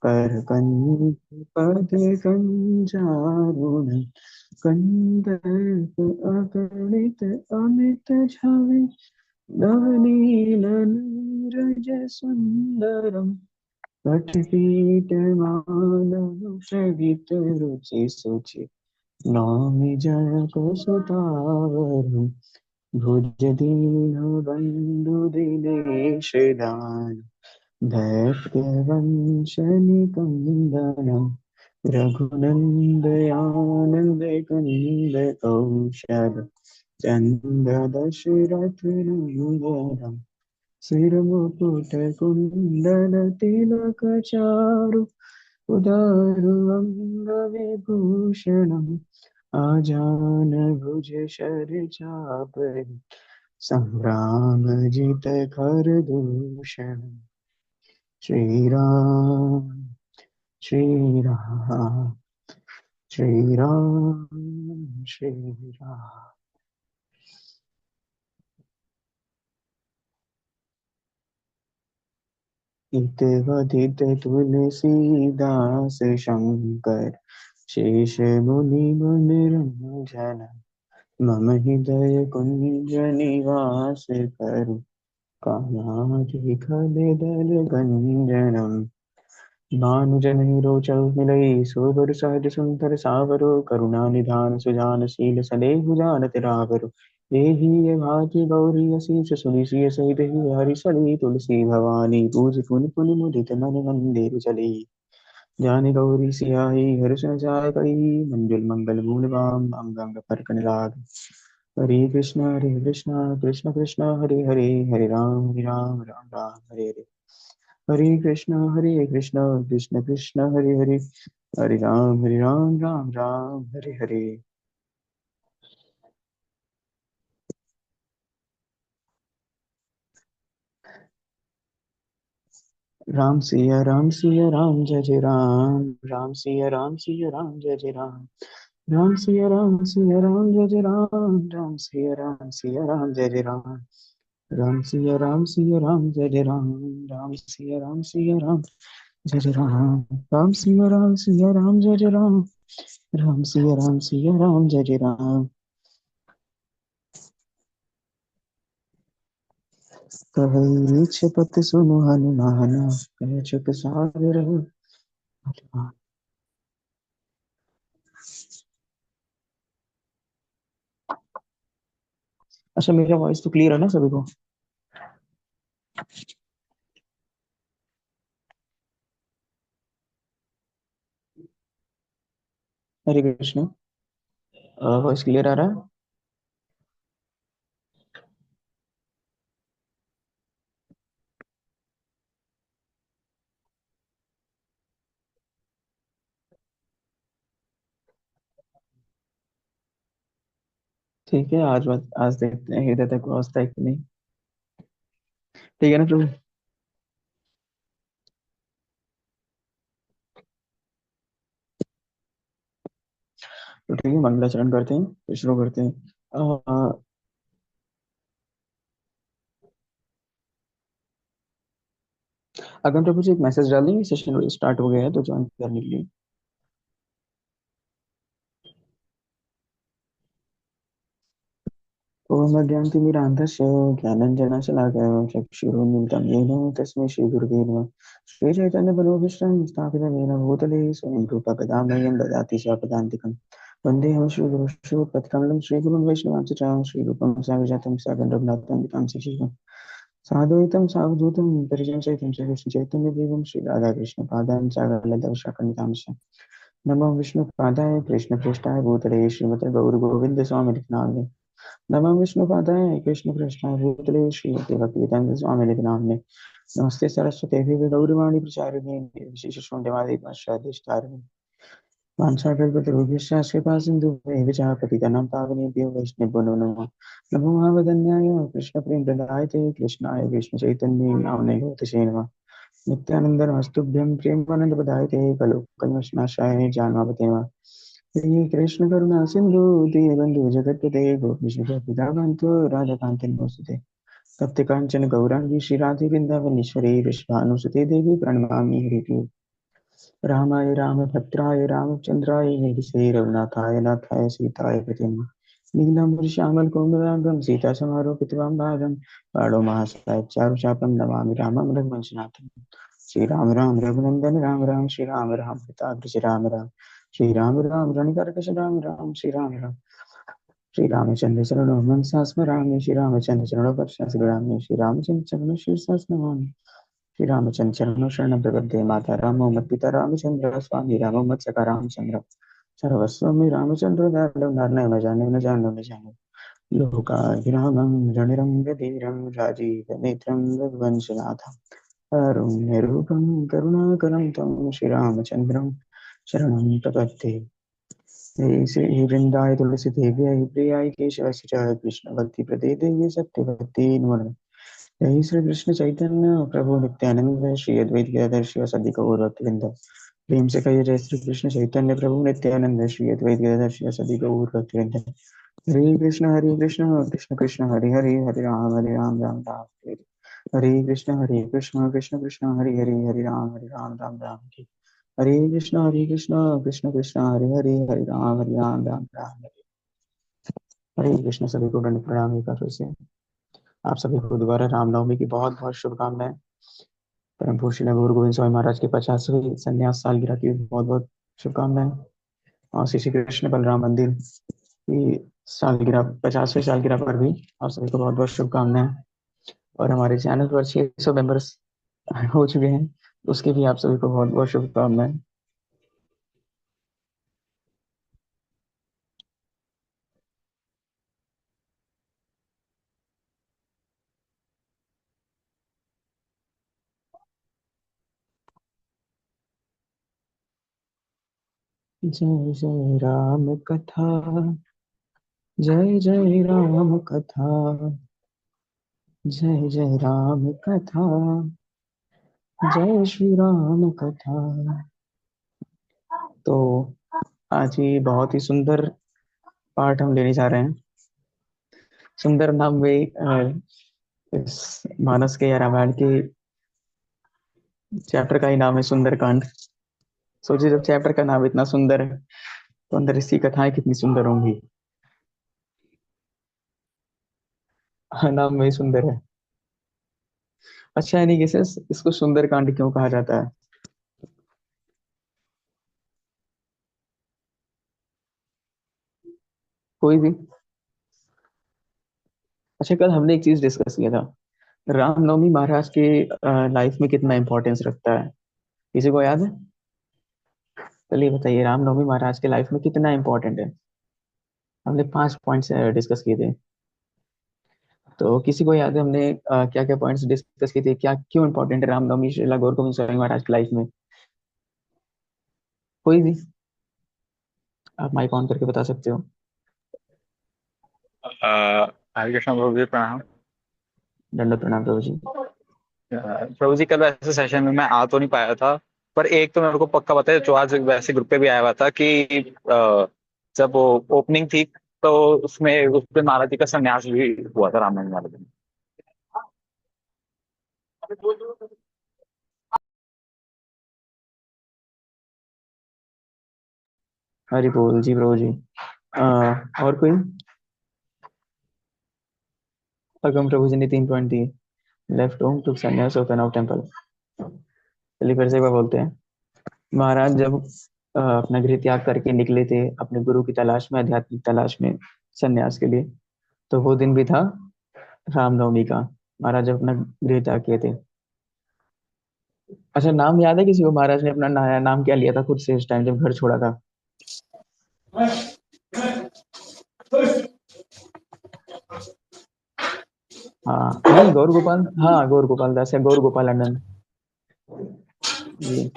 करकंज पद कंजारुण कंदर्प अगणित अमित छवि नवनील नीरज सुंदरम कटपीठमानं प्रगितरुचि सुचि नौमि जयकुसुतावरं भुजदीनबन्धुदिनेश दान दैत्यवंशनिकन्दनं रघुनन्दयानन्दकन्दकौशल चन्द्रदशरथनन्दनं श्रीमुकुटकुण्डलतिलकचारु उदारु अङ्गविभूषणम् आजानभुजशरचापरि संग्रामजित खरदूषणम् श्रीराम श्रीराम श्रीराम श्रीराम। हितवदित तुलसीदास शंकर शेषमुनि मनरंजन मम हृदय कुंज निवास करु कामाधिकदल गंजनम भानुजननी रोचौ मिलई सोबर सहज सुंदर सावरो करुणा निधान सुजान शील सलेहु जानत रावरो एहि ये भाति गौरी असीस सुनि सिय सहित हरि सली तुलसी भवानी पूज पुन पुन मुदित मन मंदिर चली जानि गौरी सियाही हर्ष न जाय कई मंजुल मंगल मूल बाम अंग अंग फरकन लाग हरे कृष्ण कृष्ण कृष्ण हरे हरे हरे राम राम राम हरे हरे हरे कृष्ण कृष्ण कृष्ण हरे हरे हरे राम राम राम हरे हरे। राम सिया राम जय जय राम जय जय राम जय जय राम जय जय राम जय जय राम जय जय राम जय जय राम जय जय राम। कहे छपत सुनो हनुमान कह चुप सागर हो हनुमान। अच्छा मेरा वॉइस तो क्लियर है ना सभी को? हरे कृष्ण। वॉइस क्लियर आ रहा है? ठीक है, आज देखते हैं हृदय तक पहुंचता है कि नहीं। ठीक है ना प्रभु? तो ठीक है, मंगलाचरण करते हैं तो शुरू करते हैं। अगम प्रभु जी एक मैसेज डाल देंगे, सेशन स्टार्ट हो गया है तो ज्वाइन करने के लिए। ओम अज्ञानतिमिरान्धस्य ज्ञानञ्जनशलाकया चक्षुरुन्मीलितं येन तस्मै श्रीगुरुवे नमः। श्रीचैतन्यप्रभुभीष्टं स्थापितं येन भूतले स्वयं रूपा कदा मह्यं ददाति स्वपदान्तिकं। वन्देऽहं श्रीगुरुश्रीपदकमलं श्रीगुरुं वैष्णवांश्च श्रीरूपं साग्रजातं सागं रघुनाथं विकां सजीवम् साद्वैतं सावधूतं परिजनसहितं श्रीकृष्णचैतन्यदेवं श्रीराधाकृष्णपादान् सागरलदवशाखनिकांश्च नमो विष्णुपादाय कृष्णप्रेष्ठाय भूतले श्रीमते गौरगोविन्दस्वामिनाथनाय नमः विष्णुपादाय कृष्णकृष्णाय भूतले श्रीमते भक्तिवेदांत स्वामी निधि नामने नमस्ते सरस्वती देवी गौरवाणी प्रचारिणे विशेष शून्यवादी पाश्चात्येष्टारिणे वाञ्छाकल्पतरुभ्यश्च कृपा सिन्धुभ्यः विचाः पतितानां पावनेभ्यो वैष्णवो नमो नमः। नमो महावदन्याय कृष्णप्रेमप्रदायते कृष्णाय कृष्णचैतन्ये नाम्ने गौतसे नमः। नित्यानंद नमस्तुभ्यं प्रेमानंद प्रदायते कलो कल्मषनाशाय जानवापते नमः। श्री कृष्ण करुणा सिंधु दीनबंधु जगतपते गोपीश पितामहंतो राधाकांत नमोस्तुते तप्त कांचन गौरांगी श्री राधे वृंदावनेश्वरी विश्वानुसुते देवी प्रणमामि हरि। रामाय रामभद्राय रामचंद्राय वेधसे रघुनाथाय नाथाय सीताय पते नीलम श्यामल कोमलांगम सीता समारोपितवाम भागम पाणो महासताय चारुचापं नमामि रामं रघुवंशनाथं श्री राम राम रघुनंदन राम राम श्री राम राम पिताग्र श्री राम राम श्री राम राम रणकर्कश राम राम श्री राम राम श्री रामचंद्र शरणो मनसा स्मरामि श्री रामचंद्र शरणो परशा स्मरामि श्री रामचंद्र शरणो शीर्षा नमामि श्री रामचंद्र शरणो शरणं प्रपद्ये माता रामो मत्पिता रामचंद्र स्वामी रामो मत्सखा रामचंद्र सर्वस्वमी रामचंद्र दारुणं नार्णय न जाने न जाने न जाने लोकाभिरामं रणिरङ्गधीरं राजीवनेत्रं रघुवंशनाथं कारुण्यरूपं करुणाकरं तं श्रीरामचन्द्रं शरणं प्रपद्ये जय श्री वृंदाय तुलसी देव्याय प्रियाय केशवस्य च कृष्ण भक्ति प्रदे देवी सत्यवती नमः जय श्री कृष्ण चैतन्य प्रभु नित्यानंद श्री अद्वैत गदाधर शिवासादि गौर भक्तवृंद प्रेम से कहिए जय श्री कृष्ण चैतन्य प्रभु नित्यानंद श्री अद्वैत गदाधर शिवासादि गौर भक्तवृंद हरे कृष्ण कृष्ण कृष्ण हरे हरे हरे राम राम राम हरे कृष्ण कृष्ण कृष्ण हरे राम राम हरे कृष्ण कृष्ण हरे राम राम हरे कृष्ण सभी को दंड प्रणाम एक बार फिर से आप सभी को दोबारा रामनवमी की बहुत बहुत शुभकामनाएं परम पूज्य श्री गुरु गोविंद स्वामी महाराज के 50वें संन्यास सालगिरह की बहुत बहुत शुभकामनाएं और श्री श्री कृष्ण बलराम मंदिर की सालगिरह 50वें सालगिरह पर भी आप सभी को बहुत बहुत शुभकामनाएं और हमारे चैनल पर 600 मेंबर्स हो चुके हैं उसके भी आप सभी को बहुत बहुत शुभकामनाएं जय जय राम कथा जय जय राम कथा जय जय राम कथा जय श्री राम कथा। तो आज ही बहुत ही सुंदर पाठ हम लेने जा रहे हैं। सुंदर नाम में इस मानस के या रामायण के चैप्टर का ही नाम है सुंदर कांड। सोचिए जब चैप्टर का नाम इतना सुंदर है तो अंदर इसकी कथाएं कितनी सुंदर होंगी। हाँ, नाम में ही सुंदर है। अच्छा है नहीं कि इसको सुंदर कांड क्यों कहा जाता है? कोई भी। अच्छा, कल हमने एक चीज डिस्कस किया था, रामनवमी महाराज के लाइफ में कितना इंपॉर्टेंस रखता है, किसी को याद है? चलिए बताइए, रामनवमी महाराज के लाइफ में कितना इंपॉर्टेंट है। हमने 5 पॉइंट्स डिस्कस किए थे। तो किसी को याद है हमने क्या क्या पॉइंट्स डिस्कस किए थे, क्या क्यों इंपॉर्टेंट है रामनवमी श्रीला गौर गोविंद स्वामी महाराज की लाइफ में? कोई भी, आप माइक ऑन करके बता सकते हो। हरे कृष्ण प्रभु जी प्रणाम। दंडोत प्रणाम प्रभु जी। प्रभु जी कल वैसे सेशन में मैं आ तो नहीं पाया था, पर एक तो मेरे को पक्का पता है जो आज वैसे ग्रुप पे भी आया हुआ था कि जब वो ओपनिंग थी तो उसमें उस पे महाराज जी का संन्यास भी हुआ था रामनवमी वाले दिन। हरि बोल जी प्रभु जी। और कोई? अगम प्रभु जी ने 3 पॉइंट दिए। लेफ्ट होम टू संन्यास ओपन आउट टेम्पल। चलिए फिर से एक बार बोलते हैं। महाराज जब अपना गृह त्याग करके निकले थे अपने गुरु की तलाश में, आध्यात्मिक तलाश में, संन्यास के लिए, तो वो दिन भी था रामनवमी का। महाराज जब अपना गृह त्याग किए थे। अच्छा, नाम याद है किसी को महाराज ने अपना नया नाम क्या लिया था खुद से इस टाइम जब घर छोड़ा था? हाँ नहीं, गौर गोपाल, हाँ गौर गोपाल दास या गौर गोपाल आनंद जी।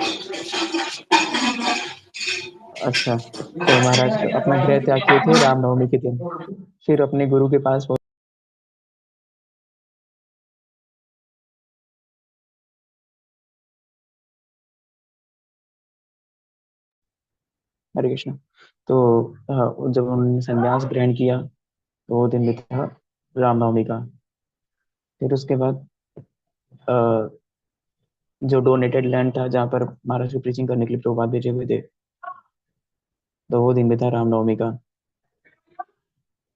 अच्छा, तो महाराज अपना गृह त्याग किए थे रामनवमी के दिन, फिर अपने गुरु के पास हरे कृष्ण। तो जब उन्होंने संन्यास ग्रहण किया तो वो दिन भी था रामनवमी का। फिर उसके बाद जो डोनेटेड लैंड था जहाँ पर महाराज को प्रीचिंग करने के लिए प्रभुपाद भेजे हुए थे। तो वो दिन भी था रामनवमी का।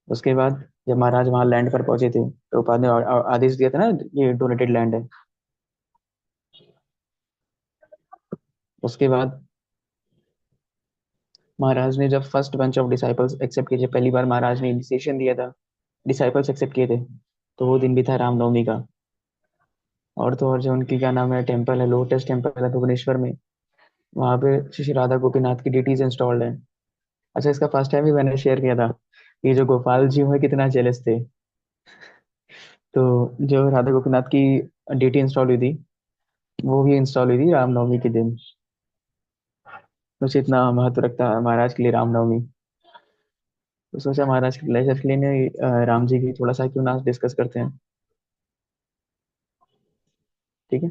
उसके बाद जब महाराज वहाँ लैंड पर पहुंचे थे, प्रभुपाद ने आदेश दिया था ना, ये डोनेटेड लैंड है। उसके बाद महाराज ने जब first bunch of disciples accept किए, जब पहली बार महाराज ने इनिशिएशन दिया था, डिसाइपल्स एक्सेप्ट किए थे, तो वो दिन भी था रामनवमी का। और तो और जो उनकी क्या नाम है टेम्पल है, लोटस टेम्पल है भुवनेश्वर में, वहाँ पे श्री श्री राधा गोपीनाथ की डिटीज इंस्टॉल्ड है। अच्छा, इसका फर्स्ट टाइम ही मैंने शेयर किया था। ये जो गोपाल जी हुए कितना जेलस थे। तो जो राधा गोपीनाथ की डीटी इंस्टॉल हुई थी, वो भी इंस्टॉल हुई थी रामनवमी के दिन। सोचिए इतना महत्व रखता है महाराज के लिए रामनवमी। तो सोचा महाराज के प्लेजर के लिए राम जी की थोड़ा सा क्यों ना डिस्कस करते हैं। ठीक है।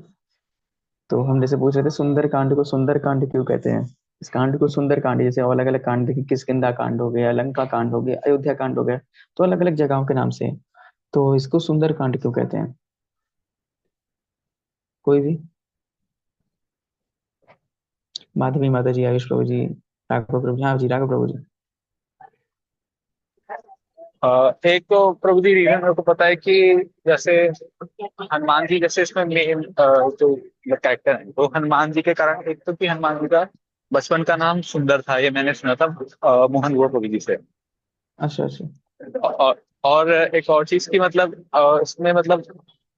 तो हम जैसे पूछ रहे थे, सुंदर कांड को सुंदर कांड क्यों कहते हैं। इस कांड को सुंदर कांड, जैसे अलग अलग कांड देखिए, किष्किंधा कांड हो गया, लंका कांड हो गया, अयोध्या कांड हो गया, तो अलग अलग जगहों के नाम से है। तो इसको सुंदर कांड क्यों कहते हैं। कोई भी। माधवी माता जी, आयुष प्रभु जी, राघव प्रभु जी, हाँ जी राघव प्रभु जी। एक तो प्रभु जी रीजन मेरे को पता है कि जैसे हनुमान जी, जैसे इसमें मेन जो कैरेक्टर है वो हनुमान जी के कारण, एक तो कि हनुमान जी का बचपन का नाम सुंदर था, ये मैंने सुना था मोहन गुआ प्रभु जी से। अच्छा अच्छा। और एक और चीज की मतलब इसमें मतलब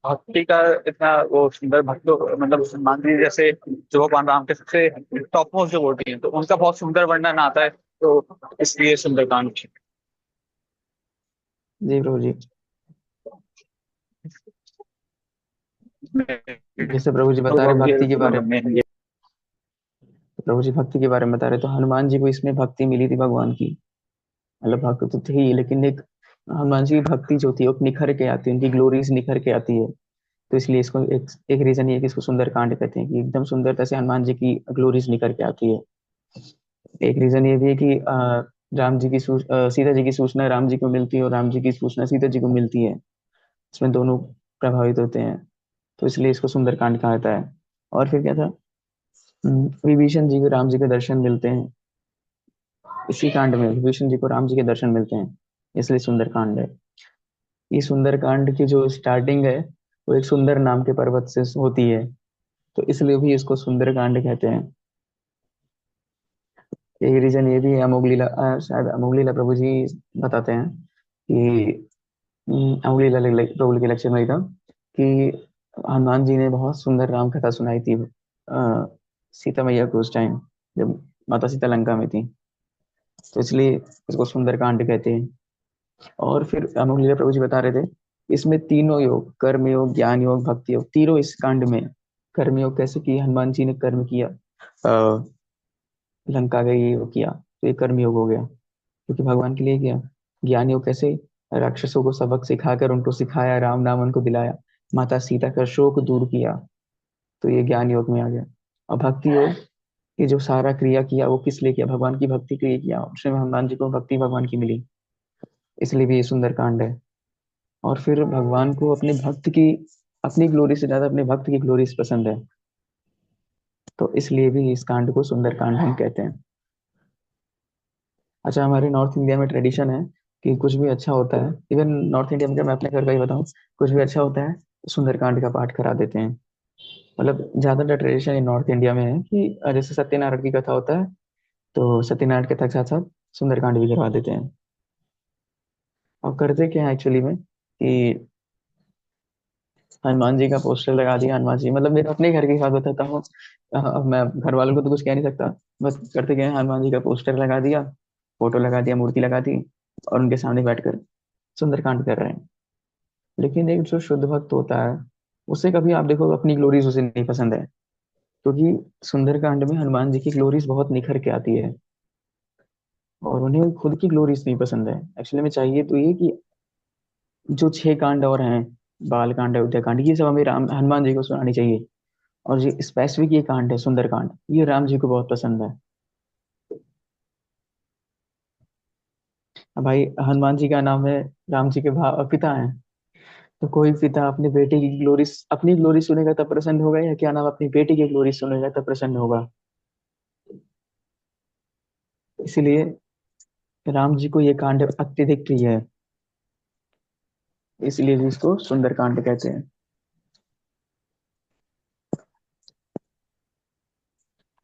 भक्ति का इतना वो सुंदर भक्त, मतलब हनुमान जी जैसे जो भगवान राम के सबसे टॉप मोस्ट डिवोटी हैं, तो उनका बहुत सुंदर वर्णन आता है, तो इसलिए सुंदरकांड। जी प्रभु जी। जैसे प्रभु जी बता रहे भक्ति के बारे में, प्रभु जी भक्ति के बारे में बता रहे, तो हनुमान जी को इसमें भक्ति मिली थी भगवान की। मतलब भक्त तो थे ही, लेकिन एक हनुमान जी की भक्ति जो थी वो निखर के आती है, उनकी ग्लोरीज निखर के आती है। तो इसलिए इसको एक एक रीजन ये है कि इसको सुंदर कांड कहते हैं, कि एकदम सुंदरता से हनुमान जी की ग्लोरीज निखर के आती है। एक रीजन ये भी है कि राम जी की सीता जी की सूचना राम जी को मिलती है, और राम जी की सूचना सीता जी को मिलती है। इसमें दोनों प्रभावित होते हैं। तो इसलिए इसको सुंदर कांड कहा जाता है। और फिर क्या था, विभीषण जी को राम जी के दर्शन मिलते हैं। इसी कांड में विभीषण जी को राम जी के दर्शन मिलते हैं, इसलिए सुंदर कांड है। ये सुंदर कांड की जो स्टार्टिंग है, वो एक सुंदर नाम के पर्वत से होती है। तो इसलिए भी इसको सुंदर कांड कहते हैं। एक रीजन ये भी है, शायद अमोघ लीला प्रभु जी बताते हैं कि अमोघ लीला प्रभु के लेक्चर में ही था कि हनुमान जी ने बहुत सुंदर राम कथा सुनाई थी सीता मैया को उस टाइम, जब माता सीता लंका में थी। तो इसलिए इसको सुंदर कांड कहते हैं। और फिर अमोघ लीला प्रभु जी बता रहे थे, इसमें तीनों योग, कर्म योग, ज्ञान योग, भक्ति योग, तीनों इस कांड में। कर्म योग कैसे किया, हनुमान जी ने कर्म किया, लंका गए, ये वो किया, तो ये कर्म योग हो गया, क्योंकि भगवान के लिए किया। ज्ञान योग कैसे, राक्षसों को सबक सिखाकर उनको सिखाया, राम नाम उनको दिलाया, माता सीता का शोक दूर किया, तो ये ज्ञान योग में आ गया। और भक्ति योग, ये जो सारा क्रिया किया वो किस लिए किया, भगवान की भक्ति के लिए किया, उसमें हनुमान जी को भक्ति भगवान की मिली, इसलिए भी ये सुंदर कांड है। और फिर भगवान को अपने भक्त की, अपनी ग्लोरी से ज्यादा अपने भक्त की ग्लोरी पसंद है, तो इसलिए भी इस कांड को सुंदर कांड हम कहते हैं। अच्छा, हमारे नॉर्थ इंडिया में ट्रेडिशन है कि कुछ भी अच्छा होता है, इवन नॉर्थ इंडिया में, क्या मैं अपने घर का ही बताऊं, कुछ भी अच्छा होता है तो सुंदरकांड का पाठ करा देते हैं। मतलब ज्यादातर ट्रेडिशन इन नॉर्थ इंडिया में है कि जैसे सत्यनारायण की कथा होता है, तो सत्यनारायण कथा के साथ साथ सुंदरकांड भी करवा देते हैं। और करते क्या है एक्चुअली में कि हनुमान जी का पोस्टर लगा दिया, हनुमान जी, मतलब मेरे अपने घर की बात बताता हूँ। अब मैं घर वालों को तो कुछ कह नहीं सकता। बस करते क्या है, हनुमान जी का पोस्टर लगा दिया, फोटो लगा दिया, मूर्ति लगा दी, और उनके सामने बैठकर सुंदरकांड कर रहे हैं। लेकिन एक जो शुद्ध भक्त होता है, उसे कभी आप देखो अपनी ग्लोरीज उसे नहीं पसंद है, क्योंकि सुंदरकांड में हनुमान जी की ग्लोरीज बहुत निखर के आती है, और उन्हें खुद की ग्लोरीज नहीं पसंद है। एक्चुअली में चाहिए तो ये कि जो 6 कांड और हैं, बाल कांड, अयोध्या कांड, ये सब हमें राम हनुमान जी को सुनानी चाहिए। और ये स्पेसिफिक ये कांड है सुंदर कांड, ये राम जी को बहुत पसंद है। अब भाई हनुमान जी का नाम है, राम जी के पिता हैं, तो कोई पिता अपने बेटे की ग्लोरी, अपनी ग्लोरी सुनेगा तब प्रसन्न होगा, या क्या नाम अपनी बेटी की ग्लोरी सुनेगा तब प्रसन्न होगा। इसीलिए राम जी को ये कांड अत्यधिक प्रिय है, इसलिए भी इसको सुंदर कांड कहते हैं।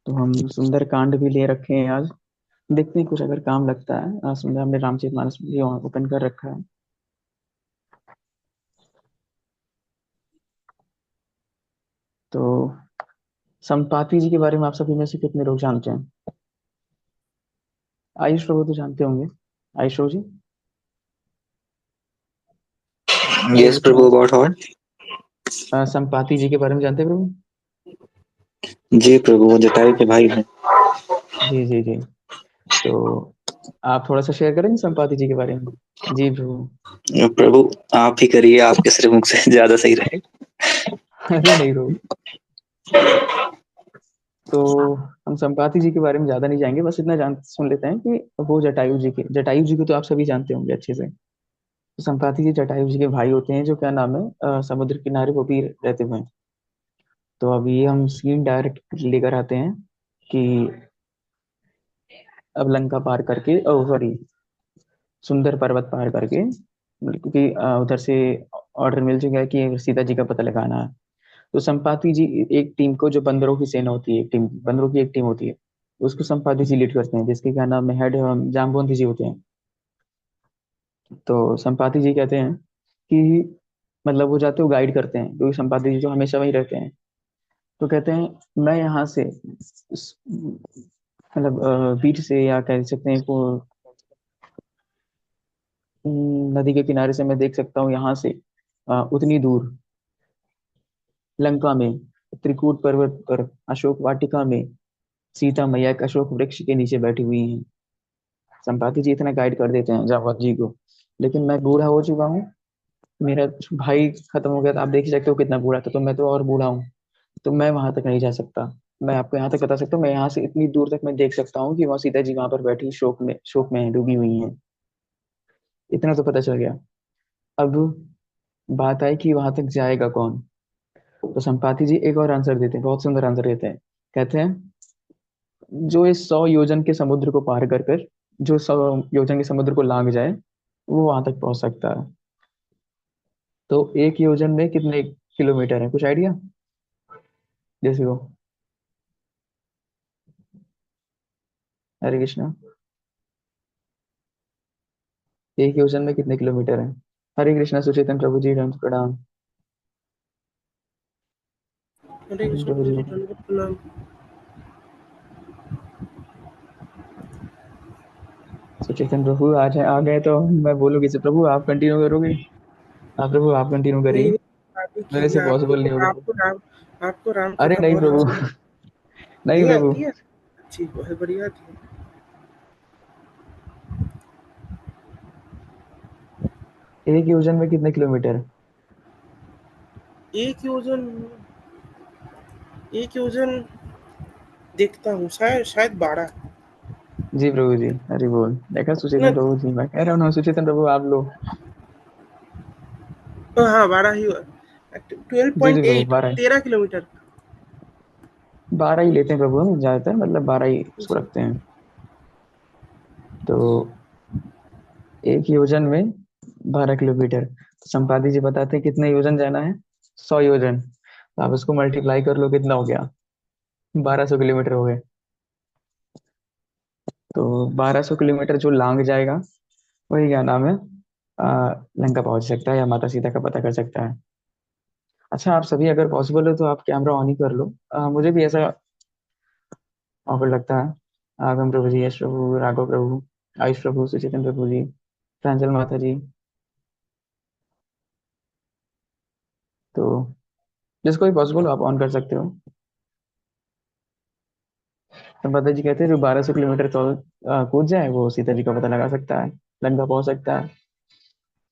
तो हम सुंदर कांड भी ले रखे हैं आज, देखते हैं कुछ अगर काम लगता है। आज सुंदर हमने रामचरितमानस भी ओपन कर रखा है। तो संपाति जी के बारे में आप सभी में से कितने लोग जानते हैं? आयुष प्रभु तो जानते होंगे, आयुष प्रभु जी। हरे यस कृष्णा। प्रभु, अबाउट व्हाट? संपाति जी के बारे में जानते हैं प्रभु? जी प्रभु, वो जटायु के भाई हैं। जी जी जी। तो आप थोड़ा सा शेयर करेंगे संपाति जी के बारे में? जी प्रभु। प्रभु आप ही करिए, आपके श्रीमुख से ज्यादा सही रहे। अरे नहीं प्रभु। तो हम संपाति जी के बारे में ज्यादा नहीं जाएंगे, बस इतना जान सुन लेते हैं कि वो जटायु जी को तो आप सभी जानते होंगे अच्छे से। तो संपाति जी जटायु जी के भाई होते हैं, जो क्या नाम है, समुद्र किनारे वो भी रहते हुए हैं। तो अब ये हम सीन डायरेक्ट लेकर आते हैं कि अब लंका पार करके, सॉरी, सुंदर पर्वत पार करके, क्योंकि उधर से ऑर्डर मिल चुका है कि सीता जी का पता लगाना है। तो संपाति जी एक टीम को, जो बंदरों की सेना होती है, एक टीम बंदरों की एक टीम होती है, उसको संपाति जी लीड करते हैं, जिसके क्या नाम है, हेड जाम्बोन्ती जी होते हैं। तो संपाति जी कहते हैं कि, मतलब वो जाते हो गाइड करते हैं, क्योंकि संपाति जी तो हमेशा वहीं रहते हैं। तो कहते हैं मैं यहाँ से मतलब बीच से, या कह सकते हैं को, नदी के किनारे से मैं देख सकता हूँ यहाँ से उतनी दूर लंका में, त्रिकूट पर्वत पर अशोक वाटिका में सीता मैया एक अशोक वृक्ष के नीचे बैठी हुई हैं। संपाति जी इतना गाइड कर देते हैं जावत जी को। लेकिन मैं बूढ़ा हो चुका हूँ, मेरा भाई खत्म हो गया था, आप देख ही सकते हो कितना बूढ़ा था, तो मैं तो और बूढ़ा हूँ, तो मैं वहां तक नहीं जा सकता। मैं आपको यहाँ तक बता सकता हूँ, मैं यहाँ से इतनी दूर तक मैं देख सकता हूँ कि वहाँ सीता जी वहां पर बैठी शोक में डूबी हुई हैं। इतना तो पता चल गया। अब बात आई कि वहां तक जाएगा कौन। तो संपाति जी एक और आंसर देते हैं, बहुत सुंदर आंसर देते हैं। कहते हैं जो इस 100 योजन के समुद्र को पार कर कर, जो 100 योजन के समुद्र को लांग जाए, वो वहां तक पहुंच सकता है। तो एक योजन में कितने किलोमीटर है, कुछ आइडिया? जैसे वो, हरे कृष्णा, एक योजन में कितने किलोमीटर है? हरे कृष्णा सुचेतन प्रभु जी, दंड प्रणाम। हरे कृष्ण प्रभु प्रभु जी जी, को दंडवत प्रणाम। सुचेतन प्रभु आज है आ गए, तो मैं बोलूंगी से प्रभु आप कंटिन्यू करोगे? हाँ प्रभु आप कंटिन्यू नहीं करिए, नहीं, आप ही मेरे कीजिए। से पॉसिबल नहीं होगा। आपको राम अरे कथा नहीं बहुत प्रभु। अच्छी है। नहीं नहीं प्रभु। आती है? अच्छी, बहुत बढ़िया थी। एक योजन में कितने किलोमीटर? एक योजन, एक योजन देखता हूँ, शायद शायद 12। जी प्रभु जी, हरि बोल। देखा ना, सुचेतन प्रभु जी, मैं कह रहा हूँ ना, सुचेतन प्रभु आप लो। हाँ 12 ही हुआ। ट्वेल्व जी जी पॉइंट प्रभु एट 12, 13 किलोमीटर। 12 ही लेते हैं प्रभु हम ज्यादातर, मतलब 12 ही उसको जी रखते हैं। तो एक योजन में 12 किलोमीटर, तो संपादी जी बताते हैं कितने योजन जाना है, 100 योजन, तो आप उसको मल्टीप्लाई कर लो, कितना हो गया, 1200 किलोमीटर हो गए। तो 1200 किलोमीटर जो लांग जाएगा, वही क्या नाम है, लंका पहुंच सकता है, या माता सीता का पता कर सकता है। अच्छा आप सभी अगर पॉसिबल हो तो आप कैमरा ऑन ही कर लो, मुझे भी ऐसा ऑकवर्ड लगता है। आगम प्रभु जी, यश प्रभु, राघव प्रभु, आयुष प्रभु, सुचेतन प्रभु जी, प्रांजल माता जी। तो जिसको भी पॉसिबल हो आप ऑन कर सकते हो। तो माता जी कहते हैं जो 1200 किलोमीटर तो कूद जाए, वो सीता जी का पता लगा सकता है, लंका पहुंच सकता है।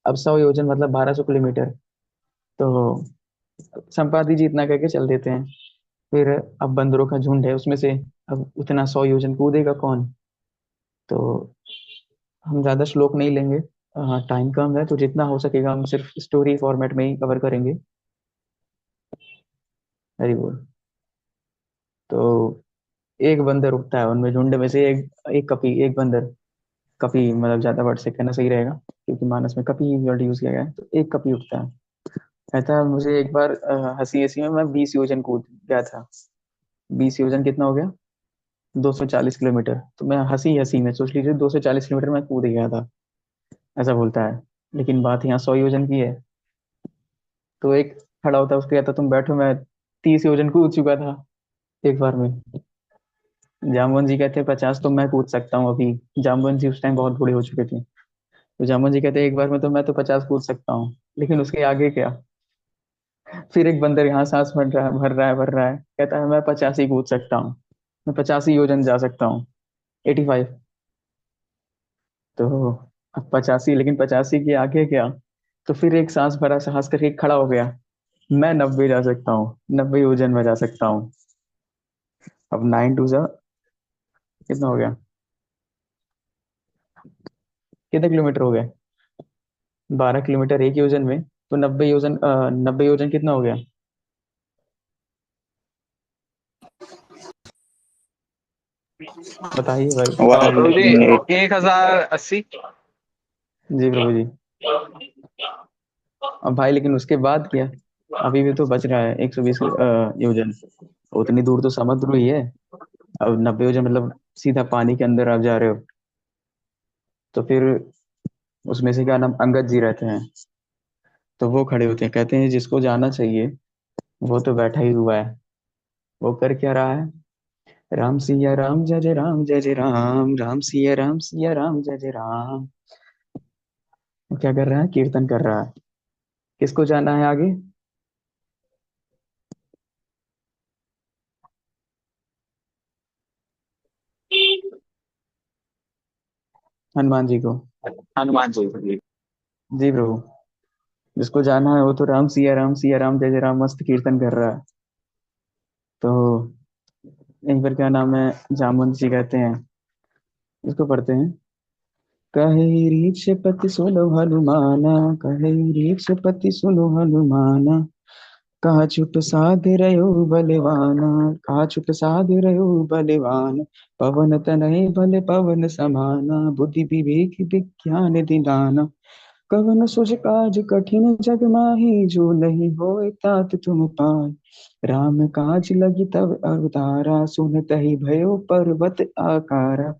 अब 100 योजन मतलब 1200 किलोमीटर। तो संपाति जी इतना करके चल देते हैं। फिर अब बंदरों का झुंड है उसमें से, अब उतना 100 योजन कूदेगा कौन? तो हम ज्यादा श्लोक नहीं लेंगे, हाँ, टाइम कम है तो जितना हो सकेगा हम सिर्फ स्टोरी फॉर्मेट में ही कवर करेंगे। Very good. तो एक बंदर उठता है उनमें, झुंड में से एक, एक कपी, एक बंदर। कपी मतलब ज्यादा वर्ड से कहना सही रहेगा, क्योंकि मानस में कपी वर्ड यूज किया गया है। तो एक कपी उठता है, कहता है मुझे एक बार हंसी हंसी में मैं 20 योजन कूद गया था। 20 योजन कितना हो गया? 240 किलोमीटर। तो मैं हंसी हंसी में, सोच लीजिए, 240 किलोमीटर मैं कूद गया था, ऐसा बोलता है। लेकिन बात यहाँ 100 योजन की है। तो एक खड़ा होता है, उसको कहता तुम बैठो, मैं 30 योजन कूद चुका था एक बार में। जामवन जी कहते हैं 50 तो मैं कूद सकता हूँ अभी। जामवन जी उस टाइम बहुत बूढ़े हो चुके थे। तो जामवन जी कहते हैं एक बार में तो मैं तो 50 कूद सकता हूँ, लेकिन उसके आगे क्या? फिर एक बंदर यहाँ सांस भर रहा है, कहता है मैं 85 कूद सकता हूँ, मैं 85 योजन जा सकता हूँ, 85। तो अब 85, लेकिन 85 के आगे क्या? तो फिर एक सांस भरा, साहस करके खड़ा हो गया, मैं 90 जा सकता हूँ, 90 योजन में जा सकता हूँ। अब 9 टू जा कितना हो गया? कितने किलोमीटर हो गए? 12 किलोमीटर एक योजन में। तो 90 योजन, 90 योजन कितना हो गया? बताइए भाई, वन प्रभु जी, मिनट 1080। जी प्रभु जी। अब भाई लेकिन उसके बाद क्या? अभी भी तो बच रहा है 120 योजन। उतनी दूर तो समुद्र ही है। अब 90 योजन मतलब सीधा पानी के अंदर आप जा रहे हो। तो फिर उसमें से क्या नाम, अंगद जी रहते हैं। तो वो खड़े होते हैं, कहते हैं जिसको जाना चाहिए वो तो बैठा ही हुआ है। वो कर क्या रहा है? राम सिया राम, जय जय राम, जय जय राम, राम सिया राम, सिया राम, जय जय राम। वो क्या कर रहा है? कीर्तन कर रहा है। किसको जाना है आगे? हनुमान जी को। हनुमान जी। जी प्रभु। जिसको जाना है वो तो राम सिया राम, सिया राम, जय जय राम मस्त कीर्तन कर रहा है। तो यहीं पर क्या नाम है, जामवंत जी कहते हैं, इसको पढ़ते हैं। कहे ऋक्षपति सुनो हनुमाना, कहे ऋक्षपति सुनो हनुमाना, कहा चुप साध रहो बलवाना, कहा चुप साध रहो बलवान, पवन तनय बल पवन समाना, बुद्धि विवेक विज्ञान निधाना, कवन सुझ काज कठिन जग माही, जो नहीं होए तात तुम पाय, राम काज लगी तब अवतारा, सुनत ही भयो पर्वत आकारा।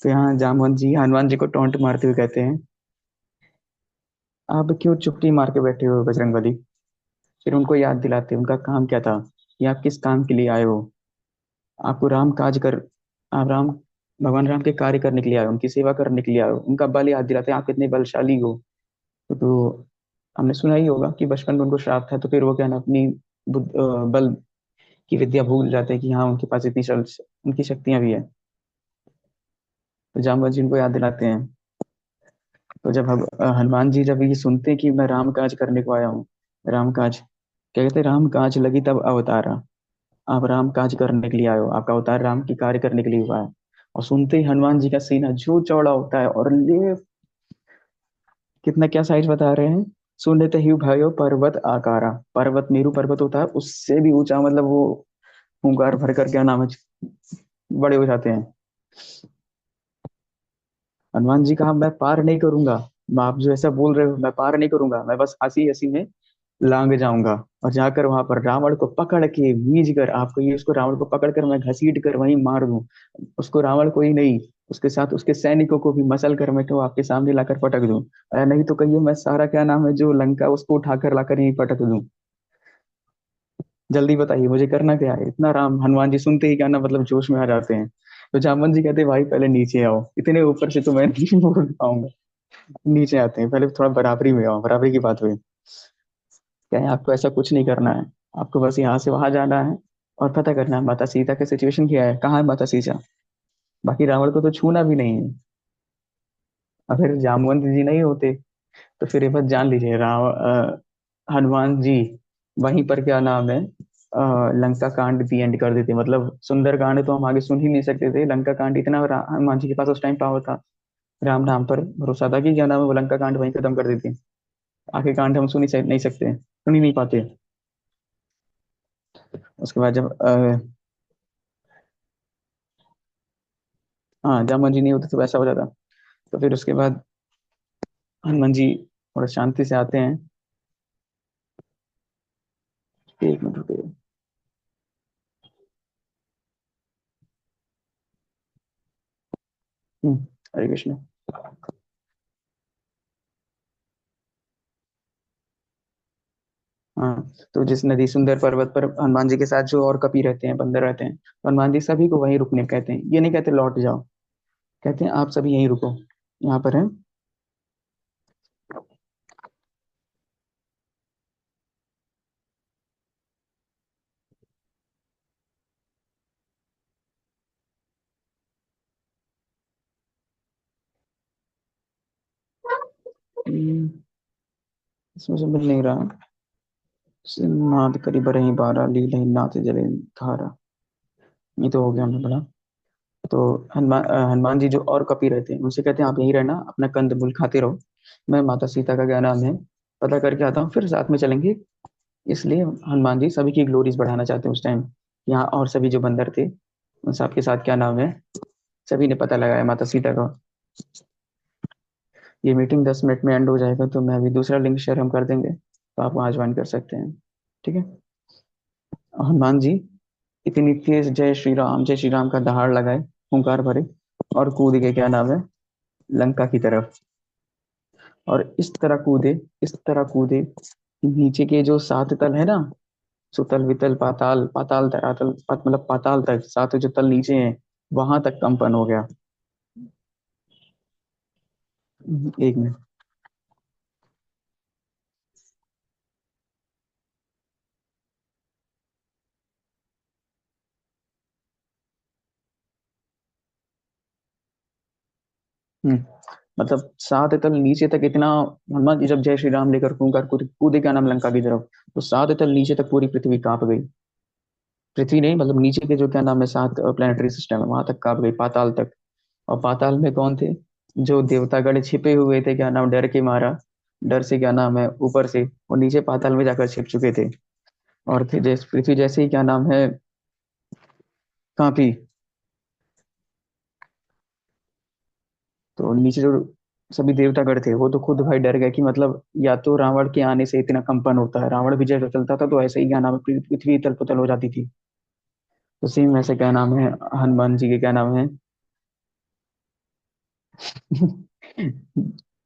तो यहाँ जामवंत जी हनुमान जी को टोंट मारते हुए कहते हैं, आप क्यों चुप्पी मार के बैठे हो बजरंगबली? फिर उनको याद दिलाते हैं उनका काम क्या था, कि आप किस काम के लिए आए हो। आपको राम काज कर, आप राम, भगवान राम के कार्य करने के लिए आए हो, उनकी सेवा करने के लिए आए हो। उनका बल याद दिलाते हैं, आप कितने बलशाली हो। तो हमने सुना ही होगा कि बचपन में उनको श्राप था, तो फिर वो क्या ना अपनी बल की विद्या भूल जाते हैं कि हाँ उनके पास इतनी उनकी शक्तियां भी है। तो जामवंत जी उनको याद दिलाते हैं। तो जब हनुमान जी जब ये सुनते हैं कि मैं राम काज करने को आया हूँ, राम काज, क्या कहते हैं, राम काज लगी तब अवतारा। आप राम काज करने के लिए आए हो, आपका अवतार राम की कार्य करने के लिए हुआ है। और सुनते ही हनुमान जी का सीना जो चौड़ा होता है, और ले कितना क्या साइज बता रहे हैं, सुनते ही भयो पर्वत आकारा। पर्वत, मेरू पर्वत होता है उससे भी ऊंचा, मतलब वो हुंकार भर कर क्या नाम है, बड़े हो जाते हैं। हनुमान जी कहा मैं पार नहीं करूंगा, आप जो ऐसा बोल रहे हो मैं पार नहीं करूंगा, मैं बस हंसी हंसी में लांग जाऊंगा, और जाकर वहां पर रावण को पकड़ के मीज कर, आपको ये, उसको रावण को पकड़ कर मैं घसीट कर वहीं मार दूं। उसको रावण को ही नहीं, उसके साथ उसके सैनिकों को भी मसल कर मैं तो आपके सामने लाकर पटक दूं। नहीं तो कहिए मैं सारा क्या नाम है जो लंका, उसको उठाकर लाकर यहीं पटक दूं। जल्दी बताइए मुझे करना क्या है इतना? राम, हनुमान जी सुनते ही क्या ना मतलब जोश में आ जाते हैं। तो जामवंत जी कहते हैं भाई पहले नीचे आओ, इतने ऊपर से तो मैं नहीं बोल पाऊंगा। नीचे आते हैं, पहले थोड़ा बराबरी में आओ, बराबरी की बात हुई। कहें आपको ऐसा कुछ नहीं करना है, आपको बस यहाँ से वहां जाना है, और पता करना है माता सीता की सिचुएशन क्या है, कहाँ है माता सीता। बाकी रावण को तो छूना भी नहीं है। अगर जामवंत जी नहीं होते तो फिर ये बात जान लीजिए, हनुमान जी वहीं पर क्या नाम है, लंका कांड भी एंड कर देते। मतलब सुंदर कांड तो हम आगे सुन ही नहीं सकते थे, लंका कांड इतना हनुमान जी के पास उस टाइम पावर था। राम नाम पर भरोसा था कि क्या नाम है, वो लंका कांड वहीं खत्म कर देते। आखिर कांड हम नहीं सकते, सुन ही नहीं पाते। उसके बाद जब हाँ, जामन जी नहीं होते तो वैसा हो जाता। तो फिर उसके बाद हनुमान जी थोड़ा शांति से आते हैं। एक मिनट रुकिए। हरे कृष्ण। हाँ, तो जिस नदी सुंदर पर्वत पर हनुमान जी के साथ जो और कपि रहते हैं, बंदर रहते हैं, तो हनुमान जी सभी को वहीं रुकने कहते हैं। ये नहीं कहते लौट जाओ, कहते हैं आप सभी यहीं रुको। यहाँ पर है। हम्म, इसमें से मिल नहीं रहा। नाद करी बरही बारा लीलहि नाथ जले धारा। ये तो हो गया हमने पढ़ा। तो हनुमान जी जो और कपि रहते हैं उनसे कहते हैं आप यहीं रहना, अपना कंद मूल खाते रहो। मैं माता सीता का क्या नाम है पता करके आता हूँ, फिर साथ में चलेंगे। इसलिए हनुमान जी सभी की ग्लोरीज बढ़ाना चाहते हैं उस टाइम। यहाँ और सभी जो बंदर थे उन सबके साथ क्या नाम है, सभी ने पता लगाया माता सीता का। ये मीटिंग 10 मिनट में एंड हो जाएगा, तो मैं अभी दूसरा लिंक शेयर हम कर देंगे, तो आप वहाँ ज्वाइन कर सकते हैं। ठीक है। हनुमान जी इतनी तेज जय श्री राम का दहाड़ लगाए, हुंकार भरे, और कूद के क्या नाम है, लंका की तरफ। और इस तरह कूदे, इस तरह कूदे कि नीचे के जो सात तल है ना, सुतल वितल पाताल, पाताल धरातल मतलब पाताल तक सातों जो तल नीचे हैं, वहां तक कंपन हो गया। एक मिनट। हम्म मतलब सात तल नीचे तक इतना, हनुमान जी जब जय श्री राम लेकर कूदकर कूदे क्या नाम लंका की तरफ, तो सात तल नीचे तक पूरी पृथ्वी कांप गई। पृथ्वी नहीं, मतलब नीचे के जो क्या नाम है सात प्लेनेटरी सिस्टम है वहां तक कांप गई, पाताल तक। और पाताल में कौन थे, जो देवतागण छिपे हुए थे क्या नाम, डर के मारा, डर से क्या नाम है ऊपर से, और नीचे पाताल में जाकर छिप चुके थे। और फिर जैसे पृथ्वी जैसे ही क्या नाम है कांपी, तो नीचे जो सभी देवतागण थे वो तो खुद भाई डर गए कि मतलब या तो रावण के आने से इतना कंपन होता है, रावण विजय जो चलता था तो ऐसे ही क्या नाम है पृथ्वी तल पतल हो जाती थी। तो सेम ऐसे क्या नाम है हनुमान जी के क्या नाम है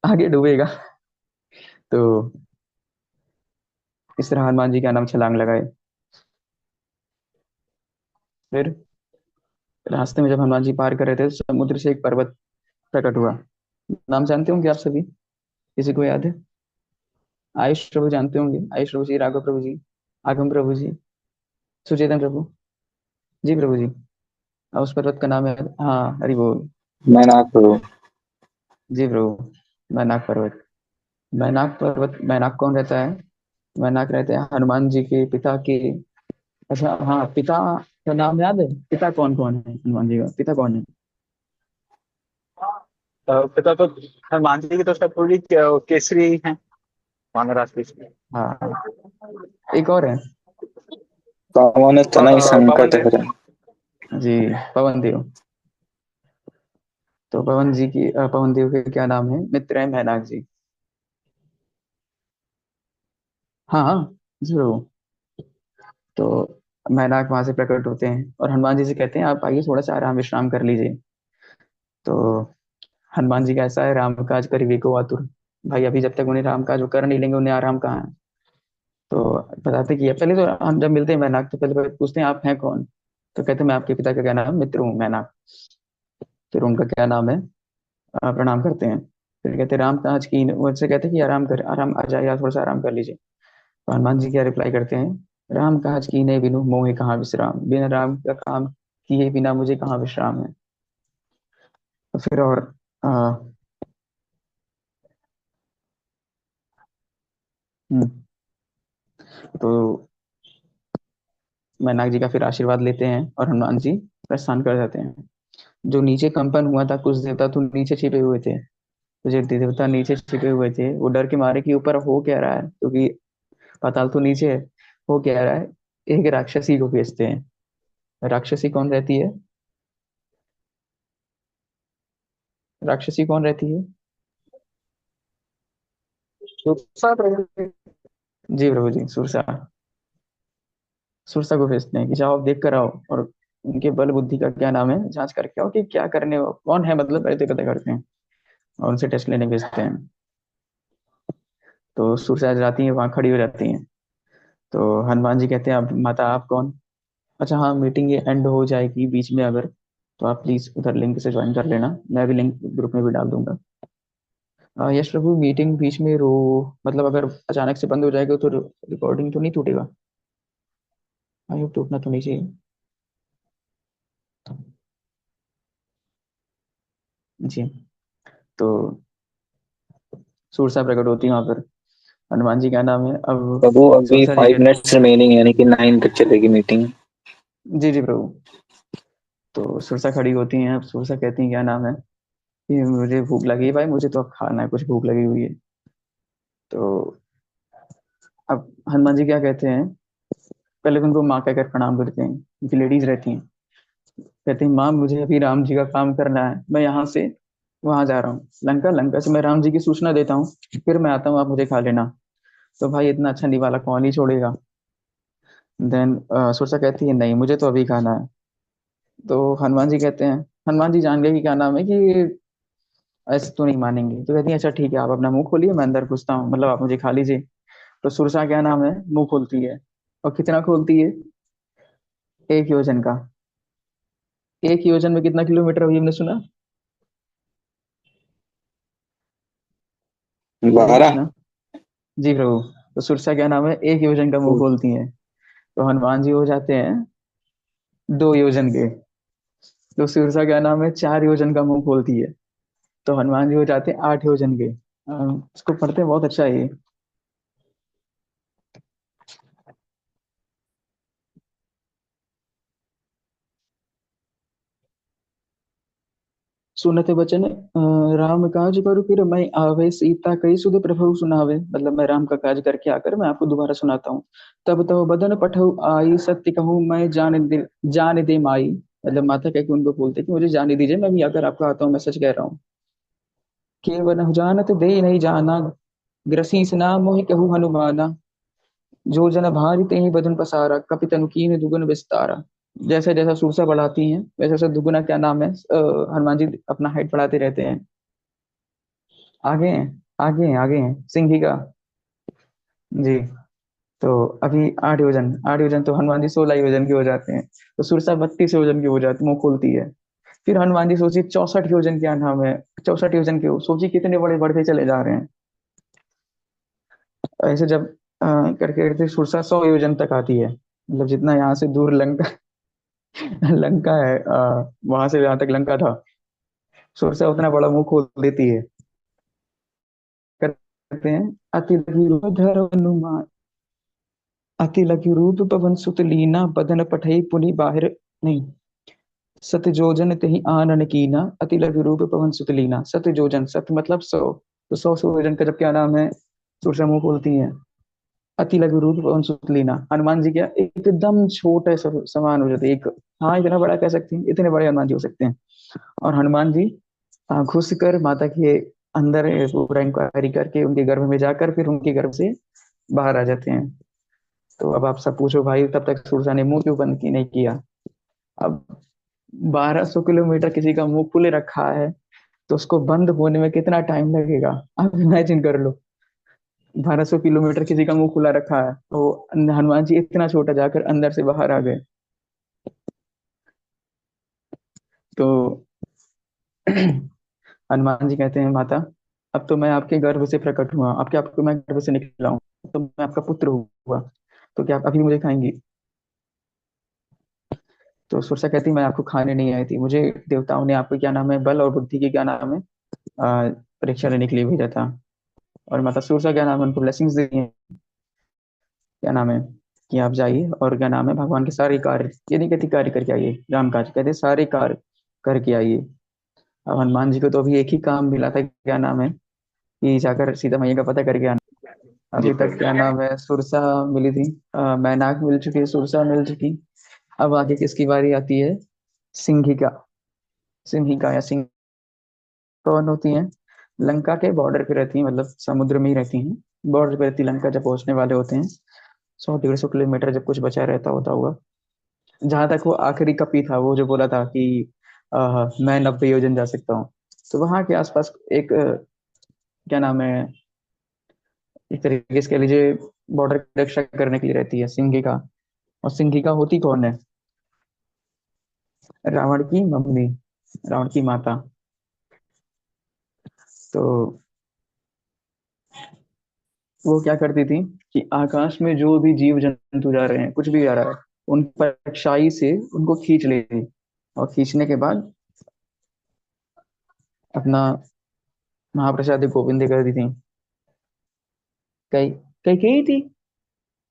आगे डूबेगा। तो इस तरह हनुमान जी क्या नाम छलांग लगाए। फिर रास्ते में जब हनुमान जी पार कर रहे थे तो समुद्र से एक पर्वत प्रकट हुआ। नाम जानते होंगे आप सभी, किसी को याद है? आयुष प्रभु जानते होंगे, आयुष प्रभु जी, राघव प्रभु जी, आगम प्रभु जी, सुचेतन प्रभु। जी प्रभु जी। उस पर्वत का नाम है, हाँ हरि बोल। मैनाक प्रभु। जी प्रभु। मैनाक पर्वत। मैनाक पर्वत, मैनाक कौन रहता है? मैनाक रहते हैं हनुमान जी के पिता के। अच्छा हाँ, पिता का नाम याद है? पिता कौन कौन है हनुमान जी का, पिता कौन है? पिता तो हनुमान जी की तो शतपुरी केसरी है, वानराज केसरी। हाँ, एक और है। पवन तनय पवन संकट देव। हरण। जी, पवन देव। तो पवन जी की पवन देव के क्या नाम है, मित्र है मैनाक जी। हाँ हाँ, जरूर। तो मैनाक वहां से प्रकट होते हैं और हनुमान जी से कहते हैं आप आइए थोड़ा सा आराम विश्राम कर लीजिए। तो हनुमान जी का ऐसा है, राम काज करिबे को आतुर। भाई अभी जब तक उन्हें राम काज वो कर नहीं लेंगे उन्हें आराम कहाँ है। तो बताते कि पहले तो हम जब मिलते हैं मैनाक तो पहले पूछते हैं आप हैं कौन। तो कहते हैं मैं आपके पिता का क्या नाम है, मित्र हूँ मैनाक। फिर उनका क्या नाम है, प्रणाम करते हैं। फिर कहते हैं राम काज की, उनसे कहते हैं कि आराम कर, आराम आ जाए यार, थोड़ा सा आराम कर लीजिए। तो हनुमान जी क्या रिप्लाई करते हैं, राम काज की नहीं बिनु मोहे कहाँ विश्राम, बिना राम का काम किए बिना मुझे कहाँ विश्राम है। तो फिर और आ, हम्म, तो मैनाक जी का फिर आशीर्वाद लेते हैं और हनुमान जी प्रस्थान कर जाते हैं। जो नीचे कंपन हुआ था, कुछ देवता तो नीचे छिपे हुए थे। तो जो देवता नीचे छिपे हुए थे वो डर के मारे कि ऊपर हो क्या रहा है, क्योंकि पाताल तो नीचे है, हो क्या रहा है, एक राक्षसी को भेजते हैं। राक्षसी कौन रहती है? राक्षसी कौन रहती है? सुरसा प्रभु। जी प्रभु जी, सुरसा। सुरसा को भेजते हैं कि जाओ देख कर आओ, और उनके बल बुद्धि का क्या नाम है जांच करके आओ कि क्या करने हो, कौन है, मतलब पहले तो पता करते हैं और उनसे टेस्ट लेने भेजते हैं। तो सुरसा जाती है, वहां खड़ी हो जाती हैं। तो हनुमान जी कहते हैं, अब माता आप कौन? अच्छा हाँ, मीटिंग ये एंड हो जाएगी बीच में अगर, तो आप प्लीज उधर लिंक से ज्वाइन कर लेना, मैं भी लिंक ग्रुप में भी डाल दूंगा। यश प्रभु, मीटिंग बीच में रो, मतलब अगर अचानक से बंद हो जाएगा तो रिकॉर्डिंग तो नहीं टूटेगा? आई होप टूटना तो नहीं चाहिए। जी। तो सुरसा प्रकट होती है वहां पर। हनुमान जी क्या नाम है अब? प्रभु अभी सुरसा जी 5 मिनट्स रिमेनिंग, यानी कि 9 तक चलेगी मीटिंग। जी जी प्रभु। तो सुरसा खड़ी होती हैं, अब सुरसा कहती हैं क्या नाम है कि मुझे भूख लगी है भाई, मुझे तो अब खाना है, कुछ भूख लगी हुई है। तो अब हनुमान जी क्या कहते हैं, पहले तो उनको माँ कहकर प्रणाम करते हैं, क्योंकि लेडीज रहती हैं। कहते हैं माँ, मुझे अभी राम जी का काम करना है, मैं यहाँ से वहां जा रहा हूँ लंका, लंका से मैं राम जी की सूचना देता हूँ, फिर मैं आता हूँ, आप मुझे खा लेना। तो भाई इतना अच्छा निवाला कौन ही छोड़ेगा। देन सुरसा कहती है नहीं, मुझे तो अभी खाना है। तो हनुमान जी कहते हैं, हनुमान जी जान गए कि क्या नाम है कि ऐसे तो नहीं मानेंगे, तो कहती है अच्छा ठीक है, आप अपना मुंह खोलिए, मैं अंदर घुसता हूँ, मतलब आप मुझे खा लीजिए। तो सुरसा क्या नाम है, मुंह खोलती है। और कितना खोलती है? 1 योजन का। 1 योजन में कितना किलोमीटर अभी हमने सुना? वही 12। पूछना। जी प्रभु। तो सुरसा क्या नाम है, 1 योजन का मुंह खोलती है। तो हनुमान जी हो जाते हैं 2 योजन के। तो सुरसा क्या नाम है, 4 योजन का मुंह खोलती है। तो हनुमान जी हो जाते हैं 8 योजन के। इसको पढ़ते हैं, बहुत अच्छा है ये। सुनत बचन राम काज करु फिर मैं आवे, सीता कई सुध प्रभु सुनावे, मतलब मैं राम का काज करके आकर मैं आपको दोबारा सुनाता हूँ। तब तो बदन पठौ आई, सत्य कहूँ मैं जान दे माई। मतलब माता कह के उनको बोलते कि मुझे जाने दीजिए, मैं भी आकर आपको आता हूँ, मैं सच कह रहा हूँ। केवल जानत दे नहीं जाना, ग्रसीस नाम मोहि कहूँ हनुमाना। जो जन भारि तेहि बदन पसारा, कपि तनु कीन्ह दुगुन विस्तारा। जैसे जैसा सूरसा बढ़ाती हैं वैसे वैसे दुगुना क्या नाम है, हनुमान जी अपना हाइट बढ़ाते रहते हैं। आगे हैं, आगे हैं, आगे हैं, सिंहिका। जी। तो अभी 8 योजन, 8 योजन तो हनुमान जी 16 योजन के हो जाते हैं। तो सुरसा 32 योजन की हो जाती, मुंह खोलती है। फिर हनुमान जी सोचिए 64 योजन क्या नाम है, 64 योजन के हो, सोचिए कितने बड़े बढ़ते चले जा रहे हैं। ऐसे जब करके करके सुरसा 100 योजन तक आती है, मतलब जितना यहाँ से दूर लंका लंका है, वहां से जहाँ तक लंका था, सुरसा उतना बड़ा मुंह खोल देती है। करते हैं, अति लगी रूप धर हनुमान, अति लगी रूप पवन सुत लीना, बदन पठई पुनि बाहिर, नहीं, सत जोजन तेहि आनन कीना, अति लघु रूप पवन सुत लीना। सत जोजन, सत मतलब 100, तो 100 योजन का जब क्या नाम है, सुरसा मुंह खोलती है। अति लघु रूप पवन सुत लीना, हनुमान जी क्या एकदम छोटे समान हो जाते, एक, हाँ इतना बड़ा कह सकते हैं, इतने बड़े हनुमान जी हो सकते हैं। और हनुमान जी घुस कर माता के अंदर पूरा इंक्वायरी करके उनके गर्भ में जाकर फिर उनके गर्भ से बाहर आ जाते हैं। तो अब आप सब पूछो भाई, तब तक सुरसा ने मुंह क्यों बंद की नहीं किया? अब 1200 किलोमीटर किसी का मुंह खुले रखा है, तो उसको बंद होने में कितना टाइम लगेगा, आप इमेजिन कर लो। 1200 किलोमीटर किसी का मुंह खुला रखा है, तो हनुमान जी इतना छोटा जाकर अंदर से बाहर आ गए। तो हनुमान जी कहते हैं माता, अब तो मैं आपके गर्भ से प्रकट हुआ, आपके आपको मैं गर्भ से निकला हूँ, तो मैं आपका पुत्र हुआ, तो क्या आप अभी मुझे खाएंगी? तो सुरसा कहती मैं आपको खाने नहीं आई थी, मुझे देवताओं ने आपको क्या नाम है, बल और बुद्धि की क्या नाम है, परीक्षा लेने के लिए भेजा था। और माता सुरसा क्या नाम है, उनको ब्लेसिंग्स दी हैं, क्या नाम है कि आप जाइए और क्या नाम है, भगवान के सारे कार्य, ये नहीं कहती कार्य करके आइए राम काज, कहते सारे कार्य करके आइए। अब हनुमान जी को तो अभी एक ही काम मिला था, क्या नाम है, कि जाकर सीता मैया का पता करके आना। जी अभी तक क्या नाम है, सुरसा मिली थी, मैनाक मिल चुकी है, सुरसा मिल चुकी। अब आगे किसकी बारी आती है? सिंहिका। सिंहिका या सिंह कौन होती हैं? लंका के बॉर्डर पे रहती हैं, मतलब समुद्र में ही रहती हैं। बॉर्डर पे रहती लंका, जब पहुंचने वाले होते हैं 100-150 किलोमीटर, जब कुछ बचा रहता होता हुआ, जहां तक वो आखिरी कपी था, वो जो बोला था कि मैं 90 योजन जा सकता हूँ, तो वहां के आसपास एक क्या नाम है, एक तरीके से कह लीजिए बॉर्डर की रक्षा करने के लिए रहती है सिंहिका। और सिंहिका होती कौन है? रावण की मम्मी, रावण की माता। तो वो क्या करती थी कि आकाश में जो भी जीव जंतु जा रहे हैं, कुछ भी आ रहा है, उन पर परछाई से उनको खींच लेती। और खींचने के बाद अपना महाप्रसाद गोविंद कर दी थी। कई कई कई थी,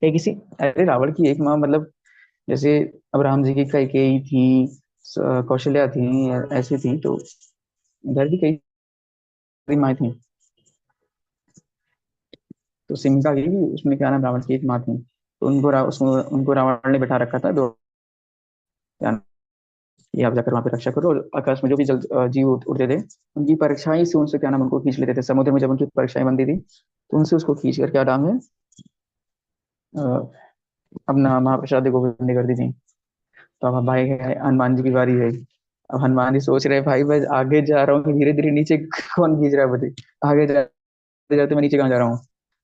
कई किसी, अरे रावण की एक माँ, मतलब जैसे अब राम जी की कई कई थी, कौशल्या थी, ऐसी थी, तो इधर भी कई माँ थी। तो सिमका की भी उसमें क्या नाम, रावण की एक माँ थी, तो उनको रावण ने बैठा रखा था दो, क्या नाम, ये आप जाकर वहां पे रक्षा करो, और आकाश में जो भी जीव उड़ते थे, उनकी परछाई से उनसे क्या नाम, उनको खींच लेते थे। समुद्र में जब उनकी परछाई बनती थी, तो उनसे उसको खींच कर क्या नाम है, अ, अपना महाप्रसाद गोविंद कर दी थी। तो अब भाई है, हनुमान जी की बारी है। अब हनुमान जी सोच रहे, भाई मैं आगे जा रहा हूँ धीरे धीरे, नीचे कौन खींच रहा है मुझे, आगे जाते जाते मैं नीचे कहाँ जा रहा हूँ।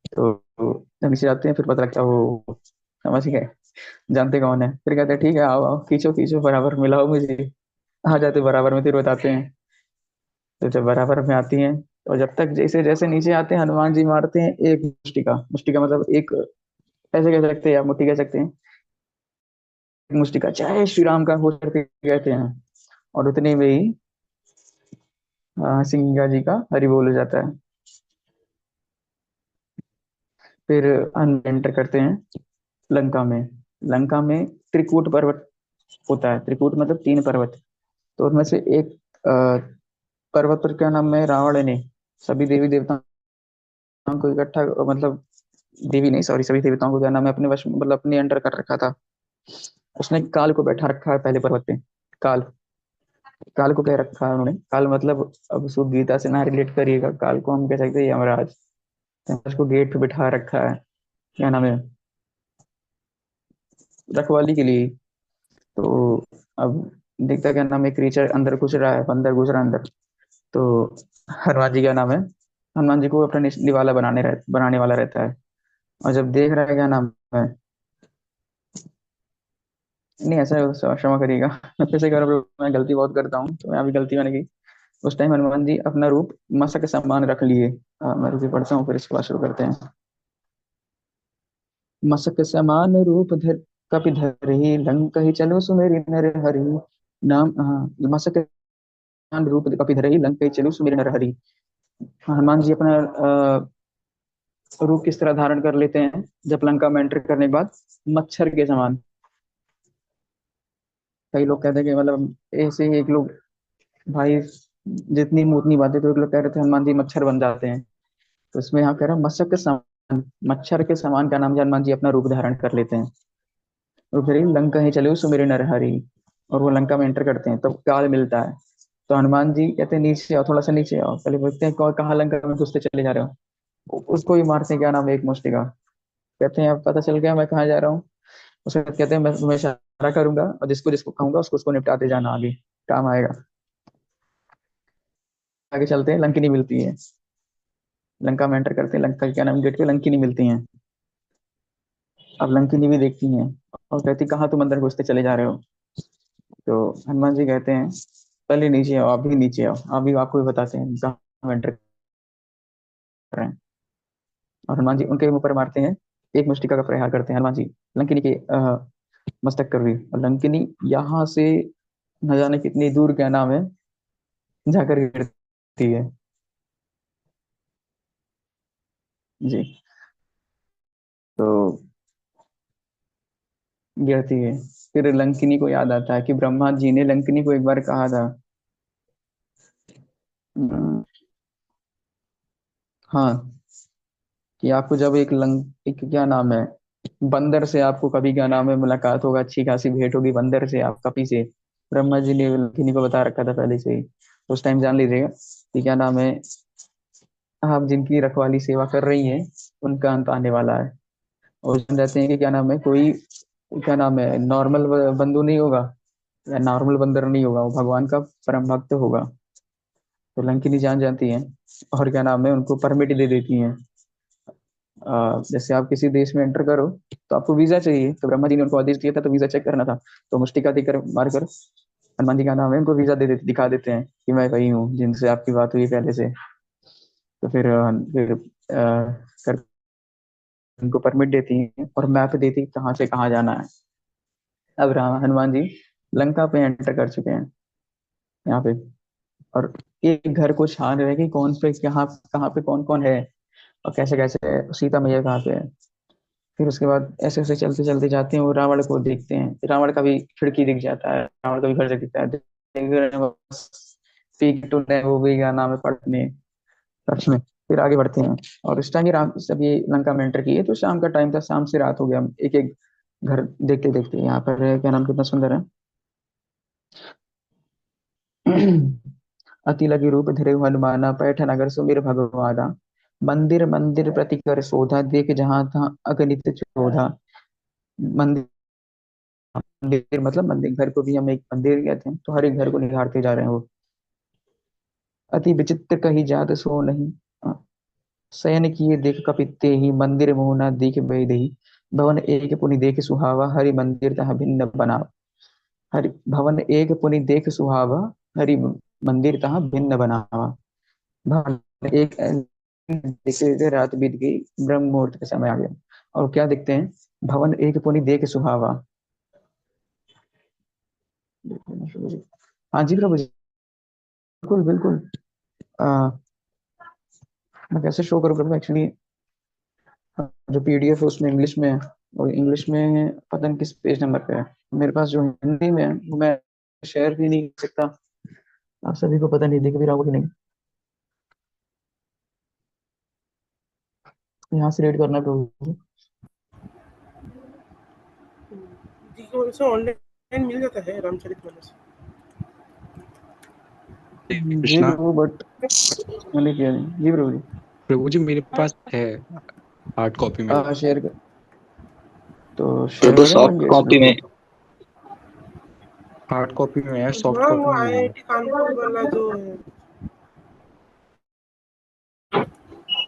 तो जब नीचे जाते हैं, फिर पता लगता है वो, समझ गए, जानते कौन है। फिर कहते हैं ठीक है, आओ आओ, खींचो खींचो, बराबर मिलाओ मुझे। आ जाते बराबर में, फिर बताते हैं। तो जब बराबर में आती हैं, और जब तक जैसे जैसे नीचे आते हैं, हनुमान जी मारते हैं एक मुष्टिका। मुष्टिका मतलब एक, ऐसे कह सकते हैं या मुट्ठी कह सकते हैं, एक मुष्टिका जय श्री राम का हो करके कहते हैं, और उतने में ही सिंहिका जी का हरि बोल हो जाता है। फिर एंटर करते हैं लंका में। लंका में त्रिकूट पर्वत होता है। त्रिकूट मतलब 3 पर्वत। तो उनमें से एक पर्वत पर क्या नाम है, रावण ने सभी देवी देवताओं को इकट्ठा, मतलब देवी नहीं, सॉरी, सभी देवताओं को क्या नाम है, अपने वश, मतलब अपने अंडर कर रखा था। उसने काल को बैठा रखा है पहले पर्वत पे। काल, काल को कह रखा है उन्होंने। काल मतलब, अब उसको गीता से ना रिलेट करिएगा, काल को हम कह सकते हैं यमराज। यमराज को गेट पे बिठा रखा है, क्या नाम है, रखवाली के लिए। तो अब देखता क्या नाम है, क्रीचर अंदर घुस रहा है, बंदर घुस रहा है अंदर। तो हनुमान जी क्या नाम है, हनुमान जी को अपना निवाला बनाने वाला रहता है। और जब देख रहा है क्या नाम है, नहीं ऐसा क्षमा करिएगा, मैं फिर से कह रहा हूँ, मैं गलती बहुत करता हूँ, तो यहाँ भी गलती मैंने की। उस टाइम हनुमान जी अपना रूप मस्तक समान रख लिए। मैं रुपये पढ़ता हूँ, फिर इसके बाद शुरू करते हैं। मस्तक समान रूप धर, कपि धरहि लंक ही चलो सुमेरि नर हरि। नाम, हाँ, मस्तक समान रूप कपि धरहि लंक ही चलो सुमेरि नर हरि। हनुमान जी अपना रूप किस तरह धारण कर लेते हैं जब लंका में एंटर करने के बाद? मच्छर के समान। कई लोग कहते हैं कि मतलब ऐसे ही एक लोग, भाई जितनी मुंह उतनी बातें, तो एक लोग कह रहे थे हनुमान जी मच्छर बन जाते हैं। तो इसमें यहाँ कह रहा है मत्स्य के समान, मच्छर के समान का नाम, हनुमान जी अपना रूप धारण कर लेते हैं। और फिर लंका ही चले सुमेरु नरहरि, और वो लंका में एंटर करते हैं, तब काल मिलता है। तो हनुमान जी कहते हैं नीचे आओ, थोड़ा सा नीचे आओ। पहले बोलते हैं कहाँ लंका में घुसते चले जा रहे हो, उसको ही मारते हैं, क्या नाम है, एक मुष्टिका। कहते हैं अब पता चल गया मैं कहाँ जा रहा हूँ। उसके बाद कहते हैं मैं तुम्हें इशारा करूंगा, और जिसको जिसको कहूंगा उसको उसको निपटाते जाना, आगे काम आएगा। आगे चलते हैं, लंकिनी मिलती है। लंका में एंटर करते हैं, लंका के क्या नाम, गेट पे लंकिनी मिलती हैं। अब लंकिनी भी देखती हैं, और कहती कहाँ तुम अंदर घुसते चले जा रहे हो। तो हनुमान जी कहते हैं पहले नीचे आओ, आप भी नीचे आओ, अभी आपको भी बताते हैं कहाँ एंटर कर रहे हैं। और हनुमान जी उनके मुंह पर मारते हैं, एक मुष्टिका का प्रहार करते हैं हनुमान जी लंकिनी के मस्तक कर भी। और लंकिनी यहाँ से न जाने कितनी दूर, क्या नाम है, जाकर गिरती है। जी। तो गिरती है। फिर लंकिनी को याद आता है कि ब्रह्मा जी ने लंकिनी को एक बार कहा था हम्म, हाँ, कि आपको जब एक क्या नाम है, बंदर से आपको कभी क्या नाम है मुलाकात होगा, अच्छी खासी भेंट होगी बंदर से, आप कपी से। ब्रह्मा जी ने किन्हीं को बता रखा था पहले से ही, तो उस टाइम जान लीजिएगा कि क्या नाम है, आप जिनकी रखवाली सेवा कर रही हैं उनका अंत आने वाला है। और उसमें रहते हैं कि क्या नाम है, कोई क्या नाम है नॉर्मल बंधु नहीं होगा, या नॉर्मल बंदर नहीं होगा, वो भगवान का परम भक्त होगा। तो लंकिनी जान जाती हैं, और क्या नाम है उनको परमिट दे देती हैं। जैसे आप किसी देश में एंटर करो तो आपको वीजा चाहिए, तो ब्रह्मा जी ने उनको आदेश दिया था, तो वीजा चेक करना था। तो मुष्टिका देकर मारकर हनुमान जी का नाम है, उनको वीजा दे देते, दिखा देते हैं कि मैं वही हूँ जिनसे आपकी बात हुई पहले से। तो फिर कर उनको परमिट देती हैं और मैप देती है कहाँ से कहाँ जाना है। अब राम हनुमान जी लंका पे एंटर कर चुके हैं यहाँ पे, और एक घर को छान रहे हैं कि कौन पे कहाँ कहाँ पे कौन कौन है, और कैसे कैसे सीता मैया कहाँ पे है। फिर उसके बाद ऐसे ऐसे चलते चलते जाते हैं, वो रावण को देखते हैं, रावण का भी खिड़की दिख जाता है, रावण का भी घर से दिखता है, देख रहे हैं बस, पीक टू ने हो गई क्या नाम है पढ़ने सच में। फिर आगे बढ़ते हैं, और इस टाइम ये राम सब ये लंका में एंटर किए तो शाम का टाइम था, शाम से रात हो गया, एक एक घर देखते देखते यहाँ पर क्या नाम कितना सुंदर है। अति लगी रूप धरे हनुमाना, पैठ नगर सुमिर भगवाना, मंदिर मंदिर प्रति कर शोधा, देख जहाँ था अगणित चोधा। मंदिर, मंदिर मतलब मंदिर, घर को भी हम एक मंदिर कहते हैं, तो हर एक घर को निहारते जा रहे हैं वो। अति विचित्र कही जात सो नहीं, शयन किए देख कपिते ही, मंदिर मोहना देख बेदही, भवन एक पुनि देख सुहावा, हरि मंदिर तह भिन्न बना। हरि भवन एक पुनि देख सुहावा, हरि मंदिर तह भिन्न बनावा। भवन एक देखते देखते रात बीत गई, ब्रह्म मुहूर्त का समय आ गया। और क्या देखते हैं, भवन एक पुनि देख सुहावा। हाँ जी प्रभु जी, बिल्कुल बिल्कुल। आ, मैं कैसे शो करूँ प्रभु, एक्चुअली जो पीडीएफ है उसमें इंग्लिश में है, और इंग्लिश में पता नहीं किस पेज नंबर पे है। मेरे पास जो हिंदी में है वो मैं शेयर भी नहीं कर सकता, आप सभी को पता नहीं, दिख भी रहा होगा कि नहीं। यहाँ से रीड करना प्रभु। जी को वैसे ऑनलाइन मिल जाता है रामचरितमानस। जी कृष्णा। प्रभु, बट मैंने किया नहीं जी प्रभु जी। प्रभु जी मेरे पास है हार्ड कॉपी में। शेयर कर, तो शेयर प्रभु करें सॉफ्ट 1 DX में। कॉपी में। हार्ड कॉपी में है, सॉफ्ट हाँ, कॉपी वो में नहीं है। आईआईटी कानपुर वाला जो है,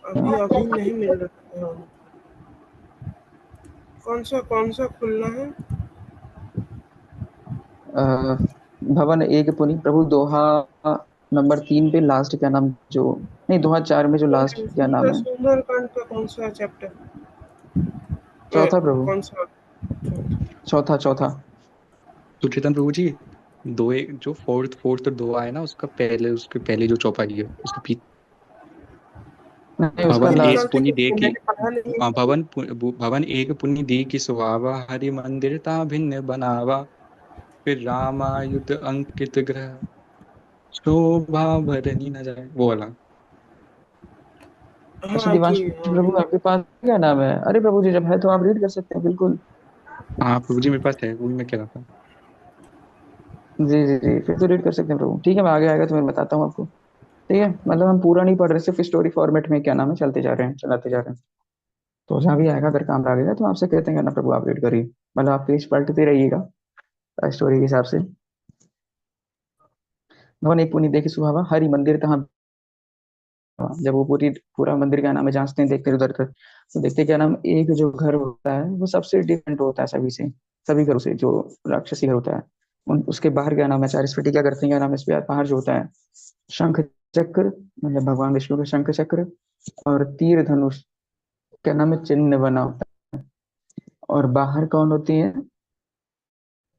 अभी अभी नहीं मिल रहा है। कौन सा खुलना है? अ, भवन एक पुनि प्रभु दोहा नंबर 3 पे लास्ट क्या नाम जो, नहीं दोहा 4 में जो लास्ट क्या नाम है, सुंदरकांड का कौन सा चैप्टर? चौथा प्रभु, कौन सा? चौथा चौथा। तो चेतन प्रभु जी, दो एक जो फोर्थ दो है ना, उसका पहले, उसके पहले जो चौपाई है उसके पीछे नहीं उसका भवन मेरे एक ख्याल लास्ट। से पुनि दे की। मैंने पढ़ा नहीं हाँ, है। भवन एक पुनि दी की सुहावा, हरि मंदिर ता भिन्न बनावा, फिर रामायुध अंकित ग्रह, शोभा भरनी न जाए, वो वाला। अच्छा हाँ दिवांश जी, हाँ प्रभु, मैंने। आपके पास क्या नाम है, अरे प्रभु जी जब है तो आप रीड कर सकते हैं बिल्कुल। हाँ प्रभु जी मेरे पास है, वही मैं कह रहा था। जी जी जी, फिर तो रीड कर सकते हैं प्रभु, ठीक है मैं आगे आएगा तो मैं बताता हूँ आपको। ठीक है, मतलब हम पूरा नहीं पढ़ रहे, सिर्फ स्टोरी फॉर्मेट में क्या नाम है चलते जा रहे हैं, चलाते जा रहे हैं। तो जहाँ भी आएगा अगर काम लगेगा तो आपसे कहते हैं ना प्रभु आप रीड करिए, मतलब आप पेज पलटते रहिएगा स्टोरी के हिसाब से। भवन एक पुनि देखे सुहावा, हरि मंदिर तहाँ। जब वो पूरा मंदिर क्या नाम है जांचते हैं, देखते हैं उधर तक, तो देखते हैं क्या नाम, एक जो घर होता है वो सबसे डिफरेंट होता है सभी से, सभी घरों से, जो राक्षसी घर होता है उसके बाहर क्या नाम है चारिस्फिटी क्या करते हैं, क्या नाम है इस पे बाहर जो होता है शंख चक्र, मतलब भगवान विष्णु का शंख चक्र, और तीर धनुष क्या नाम है चिन्ह बना होता है। और बाहर कौन होती है,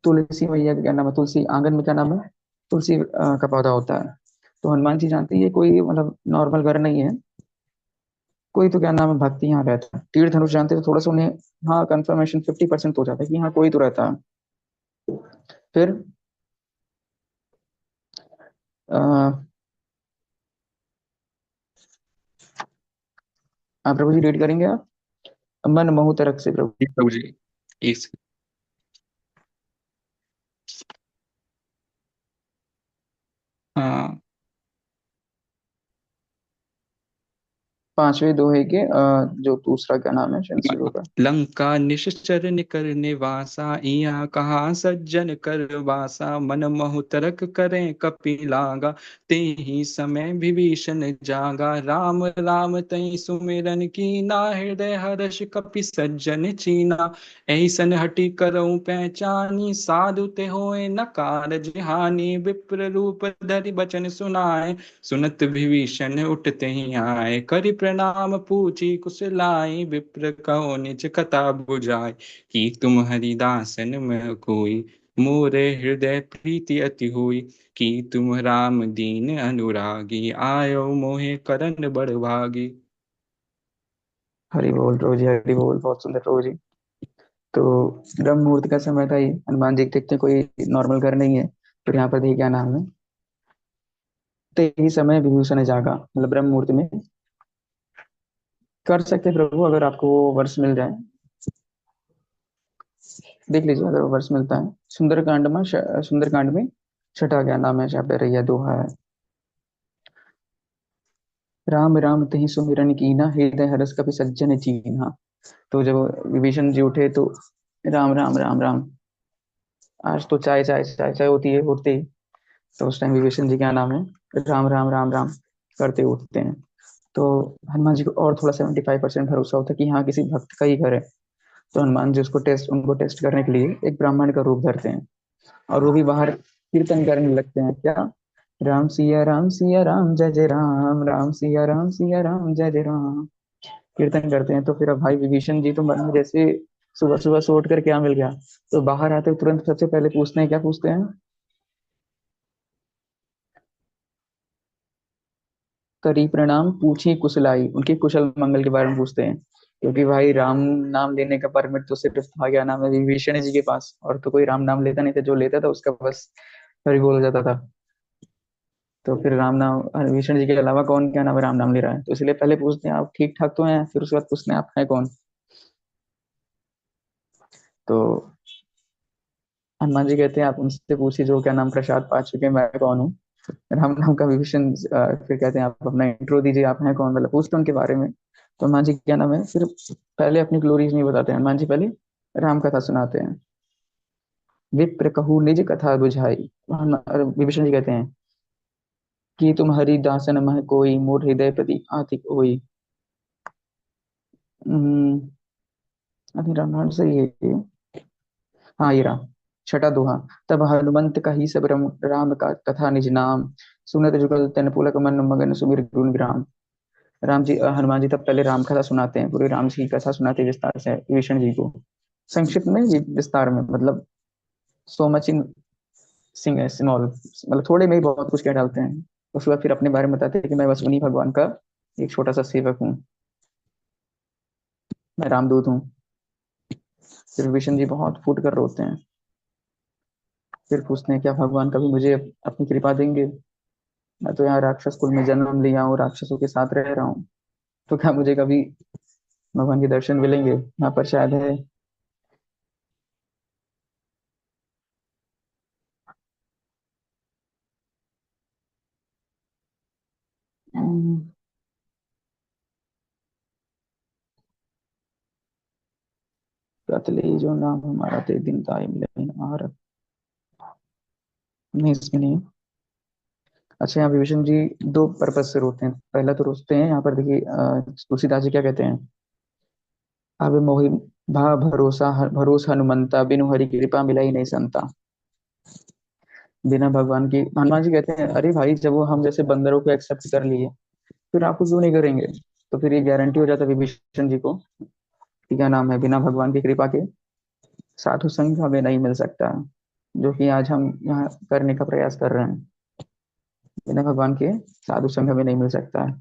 तुलसी मैया का क्या नाम है, तुलसी आंगन में क्या नाम है, तुलसी का पौधा होता है। तो हनुमान जी जानते हैं ये कोई मतलब नॉर्मल घर नहीं है, कोई तो क्या नाम है भक्ति यहाँ रहता है। तीर धनुष जानते हैं तो थोड़ा सा उन्हें, हाँ कंफर्मेशन 50% हो जाता है कि हाँ कोई तो रहता है। फिर हाँ प्रभु जी, रीड करेंगे आप? मन मोह तरक से प्रभु। जी प्रभु जी। इस हाँ, पांचवें दोहे के जो दूसरा क्या नाम है शुरू का? लंका निश्चर निकर निवासा, इया कहा सज्जन कर वासा, मन मोह तरक करें कपि लागा, ते ही समय विभीषण जागा, राम राम तई सुमिरन कीना, हृदय हर्ष कपि सज्जन चीना, ऐसन हटि करऊं पहचानी, साधु ते होए न कारज हानि, विप्र रूप धरि बचन सुनाए, सुनत विभीषण उठते ही आए, करि प्रणाम पूछी कुशलाई, विप्र कहो निज कथा बुझाई, कि तुम हरिदासन में कोई, मोरे हृदय प्रीति अति हुई, कि तुम राम दीन अनुरागी, आयो मोहे करन बड़ भागी। हरि बोल प्रभु जी, हरि बोल। बहुत सुंदर प्रभु जी। तो ब्रह्म मुहूर्त का समय था ये। हनुमान जी देखते हैं कोई नॉर्मल घर नहीं है, तो यहाँ पर देखिए क्या नाम है, तो यही समय विभीषण ने जागा, मतलब ब्रह्म मुहूर्त में कर सकते हैं प्रभु, अगर आपको वो वर्ष मिल जाए। देख लीजिए अगर वो वर्ष मिलता है। सुंदरकांड में छठा क्या नाम है, चैप्टर है या दोहा है। राम राम तहि सुमिरन कीना, हृदय हरस कपि सज्जन चीन्हा। तो जब विभीषण जी उठे तो राम राम राम राम, आज तो चाय चाय चाय चाय होती है उठते ही। तो उस टाइम विभीषण जी क्या नाम है, राम राम राम राम करते उठते हैं। तो हनुमान जी को और थोड़ा 75% भरोसा होता है कि हाँ किसी भक्त का ही घर है। तो हनुमान जी उनको टेस्ट करने के लिए एक ब्राह्मण का रूप धरते हैं, और वो भी बाहर कीर्तन करने लगते हैं क्या, राम सिया राम जय जय राम, राम सिया राम जय जय राम, कीर्तन करते हैं। तो फिर अब भाई विभीषण जी तो मन में जैसे सुबह सुबह से उठ कर क्या मिल गया, तो बाहर आते ही तुरंत सबसे पहले पूछते हैं, क्या पूछते हैं, करी प्रणाम पूछी कुशलाई, उनके कुशल मंगल के बारे में पूछते हैं। क्योंकि भाई राम नाम लेने का परमिट तो सिर्फ था क्या नाम है विभीषण जी के पास, और तो कोई राम नाम लेता नहीं था, जो लेता था उसका बस हरि बोल हो जाता था। तो फिर राम नाम विभीषण जी के अलावा कौन क्या नाम है राम नाम ले रहा है, तो इसलिए पहले पूछते हैं आप ठीक ठाक तो हैं, फिर उसके बाद पूछते हैं आप हैं कौन। तो हनुमान जी कहते हैं आप उनसे पूछिए जो क्या नाम प्रसाद पा चुके हैं, मैं कौन हूँ। राम नाम का विभीषण फिर कहते हैं आप अपना इंट्रो दीजिए, आप हैं कौन, मतलब पूछते हैं उनके बारे में। तो हनुमान जी क्या नाम है, फिर पहले अपनी ग्लोरीज नहीं बताते हैं हनुमान जी, पहले राम कथा सुनाते हैं। विप्र कहू निज कथा बुझाई, विभीषण जी कहते हैं कि तुम हरि दासन मह कोई, मोर हृदय प्रति आतिक होई। हम्म, अभी रामायण से ये, हाँ ये रहा छठा दोहा। तब हनुमंत का ही सब राम का कथा निज नाम, सुनत जुगल तन पुलक मन मगन सुमिर गुण ग्राम। हनुमान जी तब पहले राम कथा सुनाते हैं, पूरी राम जी की कथा सुनाते हैं विस्तार से विभीषण जी को, संक्षिप्त में विस्तार में, मतलब so much in Singh small, मतलब थोड़े में ही बहुत कुछ कह डालते हैं। उसके बाद फिर अपने बारे में बताते हैं कि मैं बस उन्हीं भगवान का एक छोटा सा सेवक हूँ, मैं रामदूत हूँ। फिर विभीषण जी बहुत फूट कर रोते हैं। फिर पूछते हैं क्या भगवान कभी मुझे अपनी कृपा देंगे, मैं तो यहाँ राक्षस कुल में जन्म लिया हूँ, राक्षसों के साथ रह रहा हूँ, तो क्या मुझे कभी भगवान के दर्शन मिलेंगे, यहाँ पर शायद है। हम्म, कतले जो नाम हमारा ते दिन ताई मिले हमारा, नहीं इसमें नहीं है। अच्छा यहाँ विभीषण जी दो पर्पज से रोते हैं, पहला तो रोते हैं यहाँ पर देखिए तुलसीदास जी क्या कहते हैं, अब मोहि भा भरोसा भरोसा हनुमंता, बिनु हरि कृपा मिलाई नहीं संता। बिना भगवान की, हनुमान जी कहते हैं अरे भाई जब वो हम जैसे बंदरों को एक्सेप्ट कर लिए, फिर आपको क्यों नहीं करेंगे। तो फिर ये गारंटी हो जाता है विभीषण जी को कि क्या नाम है, बिना भगवान की कृपा के साधु संग हमें नहीं मिल सकता, जो कि आज हम यहाँ करने का प्रयास कर रहे हैं। बिना भगवान के साधु संग हमें नहीं मिल सकता है।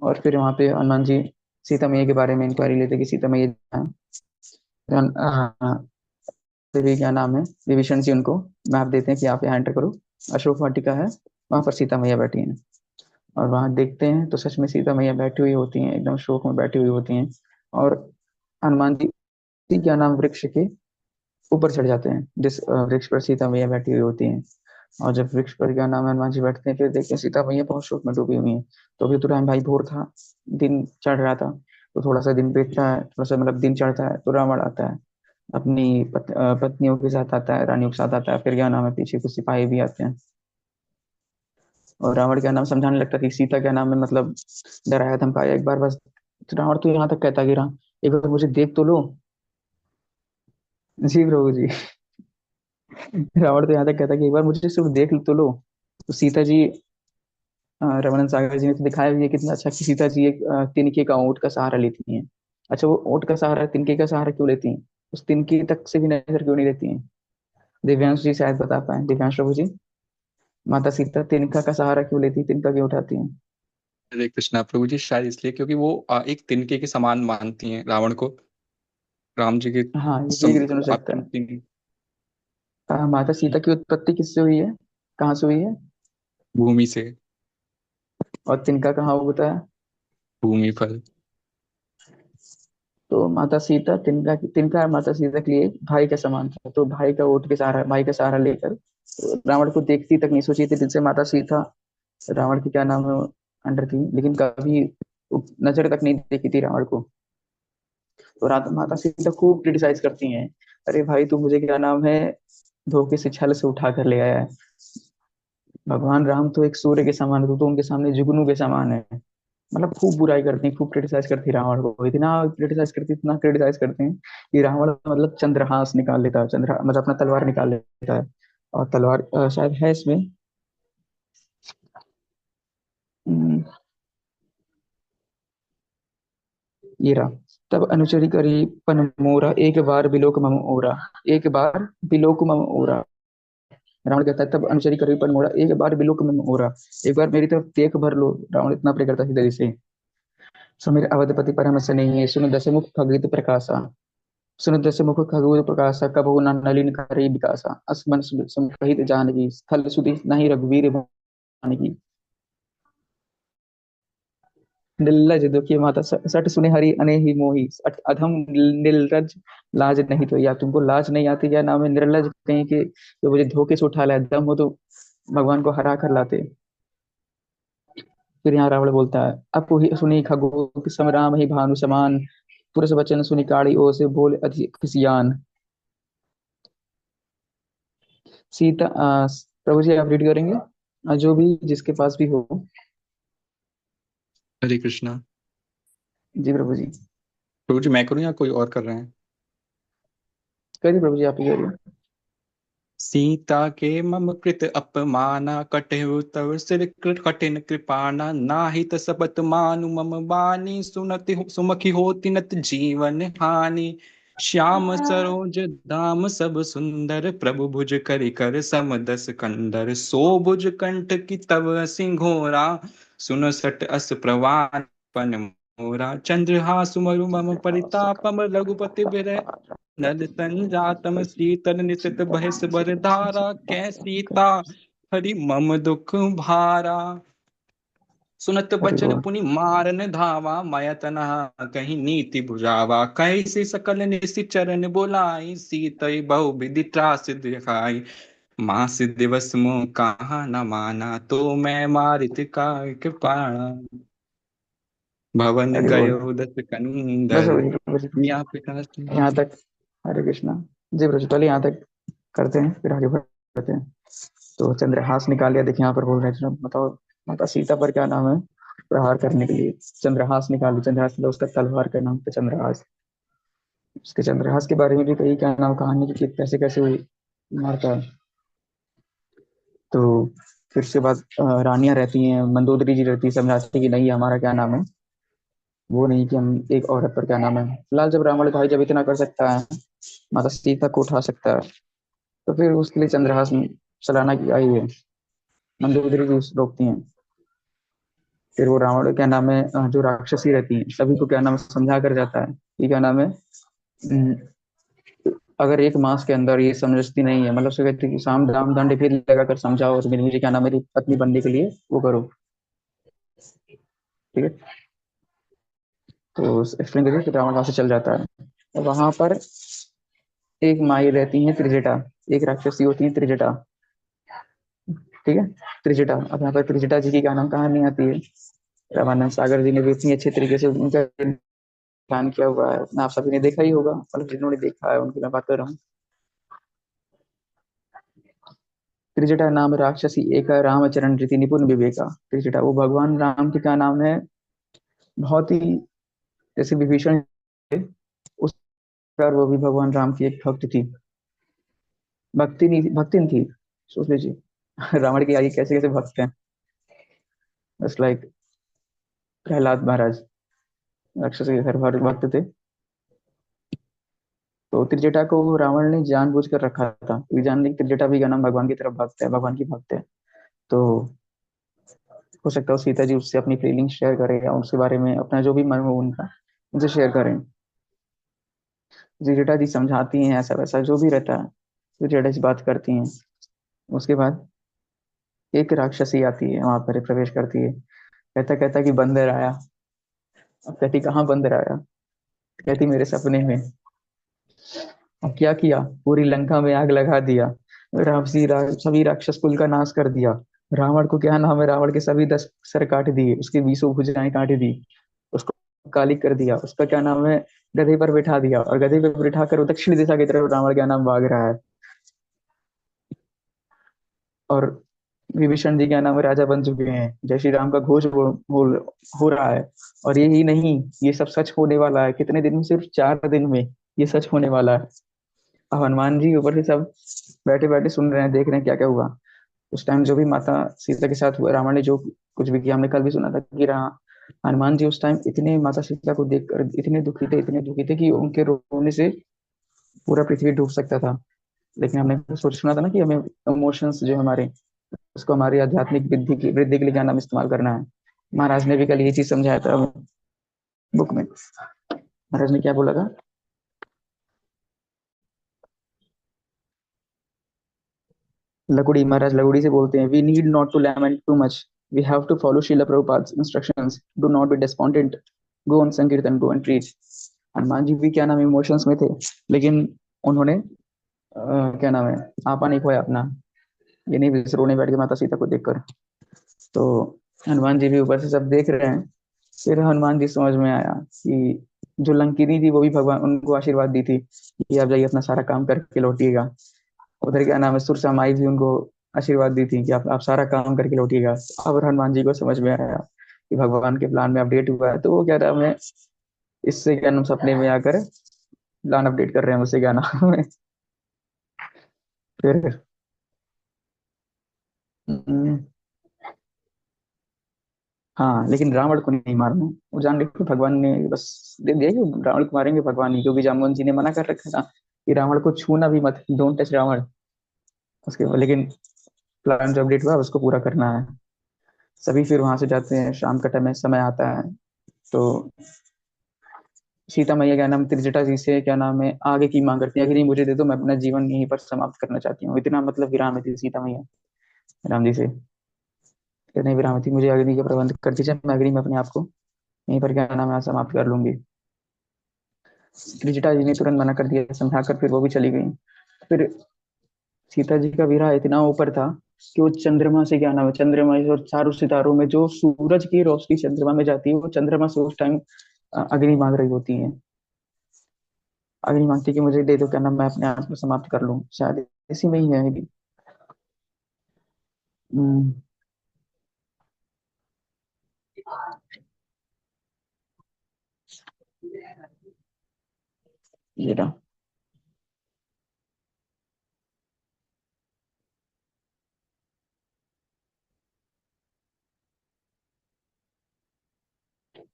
और फिर वहां पे हनुमान जी सीता मैया के बारे में इंक्वायरी लेते कि सीता मैया जहाँ है। फिर भी क्या नाम है विभीषण जी उनको मैप देते हैं कि आप यहाँ एंटर करो, अशोक वाटिका है, वहां पर सीता मैया बैठी हैं। और वहां देखते हैं तो सच में सीता मैया बैठी हुई होती हैं, एकदम शोक में बैठी हुई होती हैं। और हनुमान जी क्या नाम वृक्ष के ऊपर चढ़ जाते हैं, जिस वृक्ष पर सीता मैया बैठी हुई होती हैं। और जब वृक्ष पर क्या नाम है हनुमान जी बैठते हैं, फिर देखते हैं सीता मैया बहुत शोक में डूबी हुई हैं। तो अभी तो टाइम भाई भोर था, दिन चढ़ रहा था। तो थोड़ा सा दिन बीतता है, थोड़ा सा मतलब दिन चढ़ता है, तो रावण आता है अपनी पत्नियों के साथ आता है, रानियों के साथ आता है। फिर क्या नाम है पीछे कुछ सिपाही भी आते हैं। और रावण क्या नाम समझाने लगता है कि सीता क्या नाम है मतलब डराया धमकाया एक बार बस। तो रावण तो यहाँ तक कहता गिरा, एक बार मुझे देख तो लो। जी प्रभु जी। रावण तो यहाँ तक कहता कि एक बार मुझे सिर्फ देख तो लो। तो सीता जी, रमन सागर जी ने तो दिखाया भी है कितना अच्छा कि सीता जी एक तिनके का ऊँट का सहारा लेती हैं। अच्छा, वो ऊँट का सहारा तिनके का सहारा क्यों लेती हैं? उस तिनके तक से भी नजर क्यों नहीं लेती हैं? दिव्यांश जी शायद बता पाए, दिव्यांश प्रभु जी। माता सीता तिनका का सहारा क्यों लेती, तिनका क्यों उठाती हैं? हरे कृष्णा प्रभु जी, शायद इसलिए क्योंकि वो एक तिनके के समान मानती हैं रावण को, राम जी के हाँ, ये एक रीजन हो सकता है। तिनके। माता सीता की उत्पत्ति किससे हुई है, कहाँ से हुई है? भूमि से। और तिनका कहाँ होता है? भूमि फल। तो माता सीता तिनका तिनका माता सीता के लिए भाई का समान था। तो भाई का वोट के सहारा, भाई का सहारा लेकर रावण को देखती तक नहीं, सोची थी दिल से माता सीता रावण की क्या नाम है अंडर थी, लेकिन कभी नजर तक नहीं देखी थी रावण को। तो माता सीता खूब क्रिटिसाइज करती हैं, अरे भाई तू मुझे क्या नाम है धोखे से छल से उठा कर ले आया है। भगवान राम तो एक सूर्य के समान है, तू तो उनके सामने जुगनू के समान है। मतलब खूब बुराई करती, खूब क्रिटिसाइज करती रावण को, इतना क्रिटिसाइज करती, इतना क्रिटिसाइज करते हैं कि रावण मतलब चंद्रहास निकाल लेता है, चंद्र मतलब अपना तलवार निकाल लेता है। और तलवार शायद है इसमें। हम्म, ये रहा। तब अनुचरी करी पन मोरा, एक बार बिलोक मम ओरा। एक बार बिलोक मम ओरा। रावण कहता है तब अनुचरी करी पन मोरा, एक बार बिलोक मम ओरा। एक बार मेरी तरफ देख भर लो। रावण इतना प्रे करता है से। सुमिर अवधपति परम स्नेही, सुन दशमुख खगित प्रकाशा। सुन दशमुख खगोल प्रकाशा, कबहु न नलिन करे विकासा। असमन सहित जानकी, स्थल सुधि नहीं रघुवीर भानकी। निर्लज दुखी माता, सट सुने हरि अनेहि मोही। अधम निर्लज, लाज नहीं तो, या तुमको लाज नहीं आती, या नाम है निर्लज कहीं के जो मुझे धोखे से उठा लाए, दम हो तो भगवान को हरा कर लाते। फिर यहाँ रावण बोलता है, अपु ही सुनी खगो समराम ही भानु समान। पुरुष वचन सुनी काड़ी ओ से बोल अधिक खुशियान। सीता प्रभु जी आप रीड करेंगे? जो भी जिसके पास भी हो। हरे कृष्णा जी प्रभु जी। प्रभु जी, मैं करूँ या कोई और कर रहे हैं? करिए प्रभु जी, आप ही करिए। सीता के मम कृत अपमाना, कटेहु तव सिर कठिन कृपाना। नाहित सबत मानु मम बानी, सुनति सुमखी होति नत जीवन हानि। श्याम सरोज दाम सब सुंदर, प्रभु भुज करि कर सम दस कंदर। सो भुज कंठ की तव सिंघोरा, सुन सट अस प्रवान पन मोरा। चंद्रहास मरु मम परितापम, रघुपति बिरह नल संजातम। शीतल निशित बहस बर धारा, कै सीता हरि मम दुख भारा। सुनत हरि बचन बोल। पुनि मारन धावा, माया तनहा कहीं नीति बुझावा। कैसे सकल निशिचरन बुलाई, सीतई बहु विधि त्रास दिखाई। मास दिवस मोह कहा न माना, तो मैं मारित का कृपाणा। भवन हरि बोल। गयो दस बस कंदर, प्रभु जी, प्रभु जी या पिता। यहाँ तक। हरे कृष्णा। जी प्रभु जी, पहले यहाँ तक करते हैं फिर आगे बढ़ते हैं। तो चंद्रहास निकाल लिया, देखिए यहाँ पर बोल रहे हैं बताओ माता सीता पर क्या नाम है प्रहार करने के लिए चंद्रहास निकाली। चंद्रहास मतलब उसका तलवार का नाम था चंद्रहास। उसके चंद्रहास के बारे में भी कही क्या नाम कहानी की कैसे कैसे हुई मारता है। तो फिर उसके बाद रानियां रहती हैं, मंदोदरी जी रहती है, समझाती है कि नहीं हमारा क्या नाम है वो नहीं कि हम एक औरत पर क्या नाम है। फिलहाल जब रावण भाई जब इतना कर सकता है, माता सीता को उठा सकता है, तो फिर उसके लिए चंद्रहास चलाना की आई है। मंदोदरी जी रोकती हैं। फिर वो रावण क्या नाम है जो राक्षसी रहती है सभी को क्या नाम है समझा कर जाता है कि क्या नाम है अगर एक मास के अंदर ये समझती नहीं है, मतलब उसे कहती है कि साम दाम दंड भेद लगाकर समझाओ तो मुझे क्या नाम, मेरी पत्नी बनने के लिए वो करो। ठीक है, तो एक्सप्लेन करिए, तो रावण वहां से चल जाता है। वहां पर एक माई रहती है त्रिजटा, एक राक्षसी होती है त्रिजटा। ठीक है, त्रिजटा। अब यहाँ पर त्रिजटा जी की क्या नाम कहानी आती है। रामानंद सागर जी ने भी इतनी अच्छे तरीके से उनका ध्यान किया हुआ है, आप सभी ने देखा ही होगा, मतलब जिन्होंने देखा है उनकी मैं बात कर रहा हूँ। त्रिजटा नाम राक्षसी एक रामचरण रीति निपुण विवेका। त्रिजटा वो भगवान राम के क्या नाम है, बहुत ही, जैसे विभीषण थे, उस प्रकार वो भी भगवान राम की एक भक्त थी, भक्ति नहीं भक्तिन थी। सोच लीजिए रावण के आगे कैसे कैसे भक्त हैं, बस लाइक प्रहलाद महाराज राक्षस के घर भर भक्त थे। तो त्रिजटा को रावण ने जानबूझ कर रखा था, क्योंकि जान ली त्रिजटा भी क्या नाम भगवान की तरफ भक्त है, भगवान की भक्त है। तो हो सकता है सीता जी उससे अपनी फीलिंग शेयर करें या उसके बारे में अपना जो भी मन हो उनका उनसे शेयर करें। त्रिजटा जी समझाती हैं ऐसा वैसा जो भी रहता है, त्रिजटा जी बात करती हैं। उसके बाद एक राक्षसी आती है, वहां पर प्रवेश करती है। कहता कहता कि बंदर आया। अब कहती कहाँ बंदर आया, कहती मेरे सपने में। अब क्या किया, पूरी लंका में आग लगा दिया, सभी राक्षस कुल का नाश कर दिया। रावण को क्या नाम है, रावण के सभी 10 सर काट दिए, उसकी 20 भुजाएं काट दी, उसको काली कर दिया, उसका क्या नाम है गधे पर बैठा दिया, और गधे पर बैठा कर वो दक्षिण दिशा की तरफ रावण क्या नाम भाग रहा है। और विभीषण जी क्या नाम है राजा बन चुके हैं, जय श्री राम का घोष हो रहा है। और ये ही नहीं, ये सब सच होने वाला है कितने दिन में, सिर्फ 4 दिन में ये सच होने वाला है। अब हनुमान जी ऊपर से सब बैठे बैठे सुन रहे हैं, देख रहे हैं क्या क्या हुआ। उस टाइम जो भी माता सीता के साथ हुआ, रावण ने जो कुछ भी किया, हमने कल भी सुना था कि हनुमान जी उस टाइम इतने माता सीता को देखकर इतने दुखी थे कि उनके रोने से पूरा पृथ्वी डूब सकता था। लेकिन हमने सोच सुना था ना कि हमें इमोशंस जो हमारे, उसको हमारी आध्यात्मिक वृद्धि के लिए क्या नाम इस्तेमाल करना है। महाराज ने भी कल ये चीज समझाया था बुक में। महाराज ने क्या बोला था, लकुड़ी, महाराज लकुड़ी से बोलते हैं, we need not to lament too much, we have to follow Srila Prabhupada's instructions, do not be despondent, go on sankirtan, go and preach. Hanuman ji भी क्या नाम इमोशंस में थे, लेकिन उन्होंने क्या नाम है आपा नहीं खोया अपना, ये नहीं विसरोने बैठ के माता सीता को देखकर। तो हनुमान जी भी ऊपर से सब देख रहे हैं। फिर हनुमान जी समझ में आया कि जो लंकिनी थी वो भी भगवान उनको आशीर्वाद दी थी कि आप जाइए अपना सारा काम करके लौटिएगा। उधर क्या नाम है सुरसा माई भी उनको आशीर्वाद दी थी कि आप सारा काम करके लौटिएगा। अब हनुमान जी को समझ में आया कि भगवान के प्लान में अपडेट हुआ है, तो वो क्या नाम है इससे क्या नाम सपने में आकर प्लान अपडेट कर रहे हैं मुझसे क्या नाम है। फिर हम्म, हाँ लेकिन रावण को नहीं मारना, वो जान रहे भगवान ने बस दे दिया कि रावण को मारेंगे भगवान ही, क्योंकि जामवंत जी ने मना कर रखा था कि रावण को छूना भी मत, डोंट टच रावण। उसके लेकिन प्लान जो अपडेट हुआ उसको पूरा करना है। सभी फिर वहां से जाते हैं, शाम का टाइम समय आता है। तो सीता मैया क्या नाम त्रिजटा जी से क्या नाम है आगे की मांग करती है कि नहीं मुझे दे दो, मैं अपना जीवन यहीं पर समाप्त करना चाहती हूँ। इतना मतलब विराम है थी सीता मैया राम जी से, कि नहीं विराम थी, मुझे अग्नि का प्रबंध कर दीजिए, मैं अग्नि में अपने आप को यहीं पर क्या नाम है समाप्त कर लूंगी। त्रिजटा जी ने तुरंत मना कर दिया समझाकर, फिर वो भी चली गई। फिर सीता जी का विरह इतना ऊपर था कि वो चंद्रमा से क्या नाम है, चंद्रमा और चारों सितारों में जो सूरज की रोशनी चंद्रमा में जाती है, वो चंद्रमा से उस टाइम अग्नि मांग रही होती है। अग्नि मांगती कि मुझे दे दो क्या नाम, मैं अपने आप को समाप्त कर लूं, शायद इसी में ही है ये भी। हम्म, ये रहा।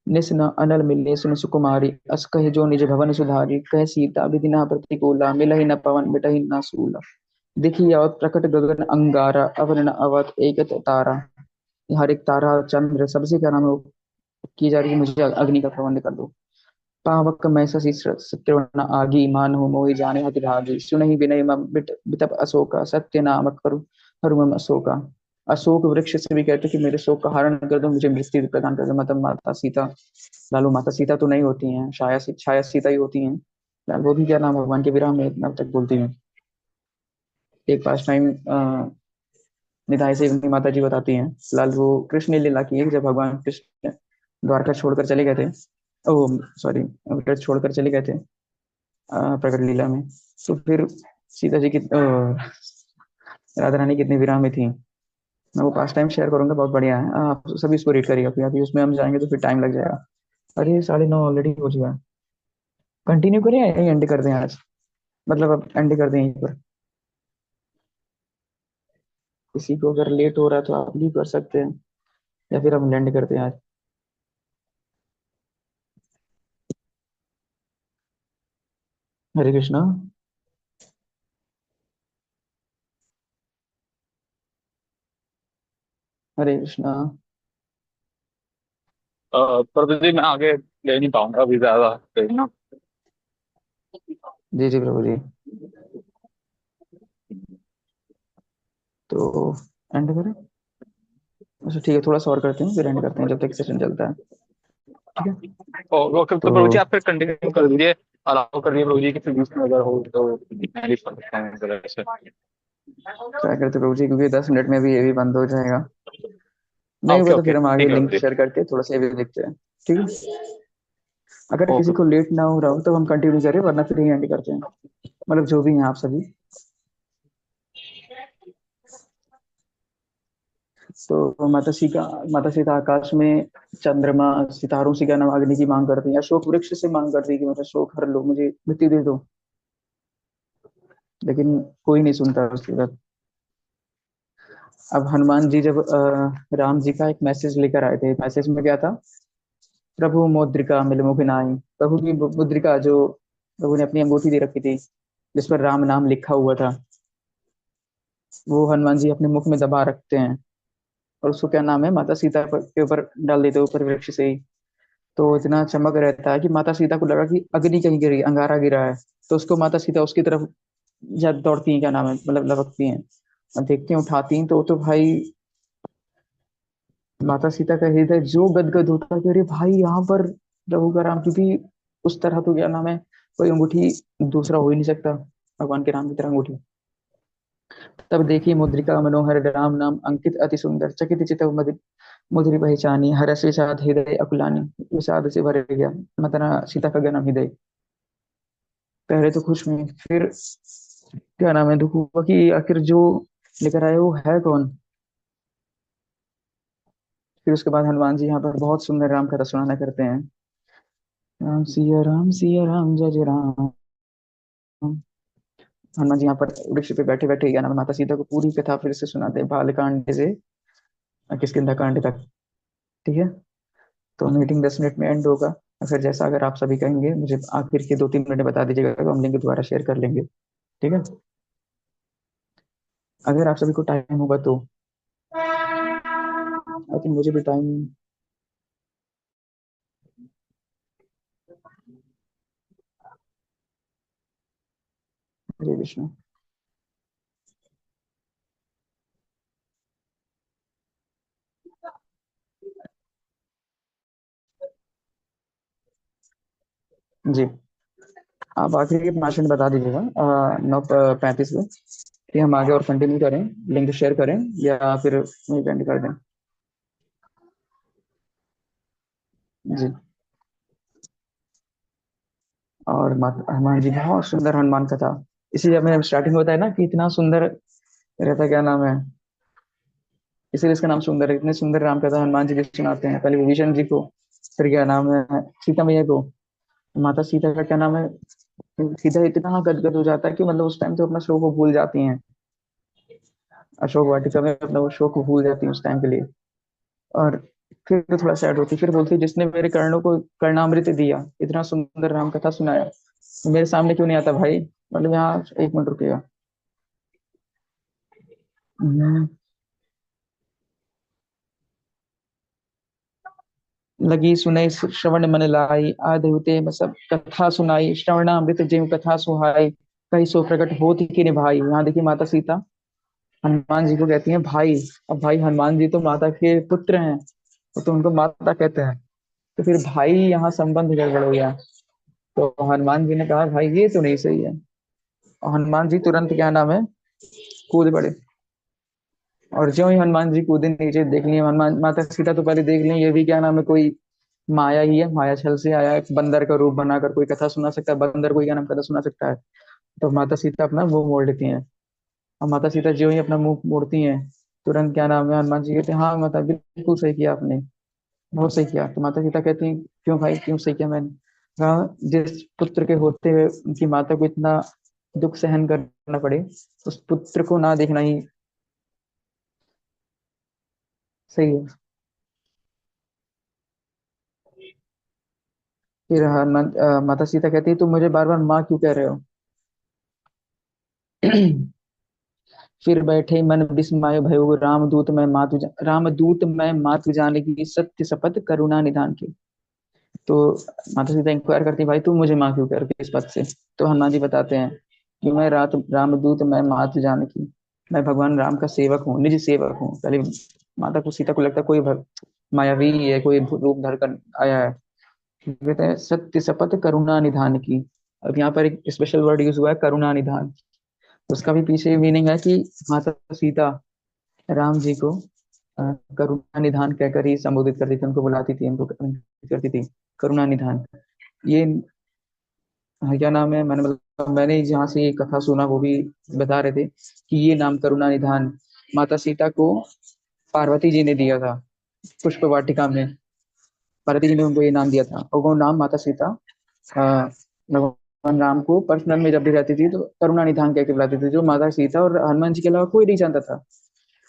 निस न अनल मिले सुन सुकुमारी, अस कहे जो निज भवन सुधारी, कह सीता विधि न प्रतिकूला, मिलहि न पवन मिटहि न सूला। दिखि आवत प्रकट गगन अंगारा, अवर न अवत एक तारा। हर एक तारा चंद्र सबसे क्या नाम है वो की जा रही है, मुझे अग्नि का प्रबंध कर दो। पावक मैं शशि सत्य आगी मानो मोहि जाने अति भागी सुनहि विनय मम बिटप अशोका सत्य नामक करु हरु मम अशोका। अशोक वृक्ष से भी कहते कि मेरे शोक का हरण कर दो, मुझे मृत्यु प्रदान कर दो। मतलब माता सीता, लालू माता सीता तो नहीं होती हैं, छाया सीता ही होती हैं। लाल वो भी क्या नाम भगवान के विराम में अब तक बोलती हैं। एक पास टाइम निताई से अपनी माता जी बताती हैं, लाल वो कृष्ण लीला की है कि जब भगवान कृष्ण द्वारका छोड़कर चले गए थे, ओ सॉरी, व्रत छोड़कर चले गए थे प्रकट लीला में। तो फिर सीता जी की राधा रानी कितनी विराम में थी। मैं वो पास टाइम शेयर करूंगा, बहुत बढ़िया है, आप सभी इसको रीड करिएगा, फिर अभी उसमें हम जाएंगे तो फिर टाइम लग जाएगा। अरे 9:30 ऑलरेडी हो चुका है। कंटिन्यू करें या एंड कर दें आज? मतलब अब एंड कर दें यहीं पर। किसी को अगर लेट हो रहा है तो आप भी कर सकते हैं, या फिर हम एंड करते हैं आज। हरे कृष्णा। हरे कृष्णा। प्रभु जी मैं आगे ले नहीं पाऊंगा अभी ज्यादा ना। जी जी प्रभु जी। तो एंड करें? अच्छा ठीक है, थोड़ा सा और करते हैं फिर एंड करते हैं, जब तक सेशन चलता है। ठीक है। ओके तो तो प्रभु जी आप फिर कंटिन्यू कर दीजिए, अलाउ कर दीजिए प्रभु जी कि फिर बीच में अगर हो तो मैं भी पढ़ सकता हूँ इस तरह से। क्या करते प्रभु जी, क्योंकि 10 मिनट में भी ये भी बंद हो जाएगा। नहीं ओके होगा तो ओके फिर हम आगे ठीक है लिंक प्रभु जी। शेयर करके थोड़ा सा ये भी देखते हैं। ठीक है। अगर किसी ओके। को लेट ना हो रहा हो तो हम कंटिन्यू करें, वरना फिर यहीं एंड करते हैं। मतलब जो भी हैं आप सभी। तो माता सीता आकाश में चंद्रमा सितारों से क्या नाम अग्नि की मांग करती है, अशोक वृक्ष से मांग करती है कि मेरा शोक हर लो, मुझे मृत्यु दे दो। लेकिन कोई नहीं सुनता उसकी बात। अब हनुमान जी जब राम जी का एक मैसेज लेकर आए थे, मैसेज में क्या था? प्रभु मुद्रिका मिल मुख नाई। प्रभु की मुद्रिका जो प्रभु ने अपनी अंगूठी दे रखी थी, जिस पर राम नाम लिखा हुआ था, वो हनुमान जी अपने मुख में दबा रखते हैं। और उसको क्या नाम है, माता सीता के ऊपर डाल देते हैं, ऊपर वृक्ष से ही। तो इतना चमक रहता है कि माता सीता को लगा कि अग्नि कहीं गिरी, अंगारा गिरा है। तो उसको माता सीता उसकी तरफ जा दौड़ती हैं, क्या नाम है, मतलब लपकती हैं। और देखती हैं, उठाती हैं, तो भाई माता सीता का हृदय जो गदगद होता है कि अरे भाई यहाँ पर प्रभु का राम, क्योंकि उस तरह तो क्या नाम है, कोई अंगूठी दूसरा हो ही नहीं सकता भगवान के राम की तरह अंगूठी। तब देखी मुद्रिका मनोहर राम नाम अंकित अति सुंदर चकित चितव मुद्रि पहचानी हरष विषाद हृदय अकुलानी। विषाद से भर गया मतलब सीता का जन्म हृदय। पहले तो खुश हुई, फिर क्या नाम है, दुख हुआ कि आखिर जो लेकर आए वो है कौन। फिर उसके बाद हनुमान जी यहाँ पर बहुत सुंदर राम कथा सुनाना करते हैं। राम सिया राम जय जय राम। हनुमान जी यहाँ पर वृक्ष पे बैठे बैठे क्या नाम है, माता सीता को पूरी कथा फिर से सुनाते हैं, बालकांड से किष्किंधा कांड तक। ठीक है। तो मीटिंग 10 मिनट में एंड होगा। फिर जैसा अगर आप सभी कहेंगे, मुझे आखिर के 2-3 मिनट बता दीजिएगा तो हम लिंक दोबारा शेयर कर लेंगे। ठीक है। अगर आप सभी को टाइम होगा तो आई थिंक मुझे भी टाइम। हरे विष्णु। जी, आप आखिर के 5 मिनट बता दीजिएगा 9:35 में, कि हम आगे और कंटिन्यू करें, लिंक शेयर करें, या फिर एंड कर दें। जी। और हनुमान जी बहुत सुंदर हनुमान कथा, इसीलिए हमें स्टार्टिंग में बताया ना कि इतना सुंदर रहता, क्या नाम है, इसीलिए इसका नाम सुंदर है। इतने सुंदर राम कथा हनुमान जी भी सुनाते हैं, पहले विभीषण जी को, फिर क्या नाम है सीता मैया को। माता सीता का क्या नाम है, सीता इतना गदगद हो जाता है कि मतलब उस टाइम तो अपना शोक को भूल जाती हैं, अशोक वाटिका में अपना वो शोक को भूल जाती है उस टाइम के लिए। और फिर तो थोड़ा सैड होती, फिर बोलती जिसने मेरे कर्णों को कर्णामृत दिया, इतना सुंदर राम कथा सुनाया, तो मेरे सामने क्यों नहीं आता भाई। मतलब यहाँ 1 मिनट रुकेगा। हम्म, लगी सुनई श्रवण मन लाई, आधुते में सब कथा सुनाई, श्रवणामृत जिम कथा सुहाई, कही सो प्रकट होत की निभाई। यहाँ देखिए माता सीता हनुमान जी को कहती हैं भाई। अब भाई हनुमान जी तो माता के पुत्र हैं, वो तो उनको माता कहते हैं, तो फिर भाई यहाँ संबंध गड़बड़ हो गया। तो हनुमान जी ने कहा भाई ये तो नहीं सही है। और हनुमान जी तुरंत क्या नाम है कूद पड़े। और ज्यों ही हनुमान जी कूदे नीचे, देख लिए हनुमान माता सीता तो पहले देख ली ये भी क्या नाम है कोई माया ही है, माया छल से आया है, बंदर का रूप बनाकर कोई कथा सुना सकता है, बंदर कोई क्या नाम कथा सुना सकता है। तो माता सीता अपना मुंह मोड़ लेती हैं। और माता सीता ज्यों ही अपना मुंह मोड़ती हैं, तुरंत क्या नाम है हनुमान जी कहते हैं हाँ माता बिल्कुल सही किया आपने, बहुत सही किया। तो माता सीता कहती हैं क्यों भाई क्यों सही किया मैंने। कहा जिस पुत्र के होते हुए उनकी माता को इतना दुख सहन करना पड़े, उस पुत्र को ना देखना ही सही है। फिर माता सीता कहती है तुम मुझे बार बार माँ क्यों कह रहे हो। फिर बैठे मन विस्मय भयो, रामदूत मैं मातु जाने की, सत्य शपथ करुणा निधान की। तो माता सीता इंक्वायर करती है भाई तू मुझे माँ क्यों कर इस पद से। तो हनुमान जी बताते हैं कि मैं रात रामदूत मैं मातु जानकी, मैं भगवान राम का सेवक हूँ, निज सेवक हूँ। पहले माता को सीता को लगता है कोई मायावी है, कोई रूप धर कर आया है। कहते हैं सत्य शपथ करुणा निधान की। अब यहाँ पर एक स्पेशल वर्ड यूज हुआ है करुणा निधान। उसका भी पीछे मीनिंग है कि माता सीता राम जी को अ, करुणा निधान कहकर ही संबोधित करती थी, उनको बुलाती थी, उनको करती थी करुणा निधान। ये क्या नाम है मैंने जहाँ से ये कथा सुना वो भी बता रहे थे कि ये नाम करुणा निधान माता सीता को पार्वती जी ने दिया था पुष्प वाटिका में। पार्वती जी ने उनको ये नाम दिया था और वो नाम माता सीता अ, भगवान राम को पर्सनल में जब भी रहती थी तो करुणा निधान कह के बुलाती थी, जो माता सीता और हनुमान जी के अलावा कोई नहीं जानता था।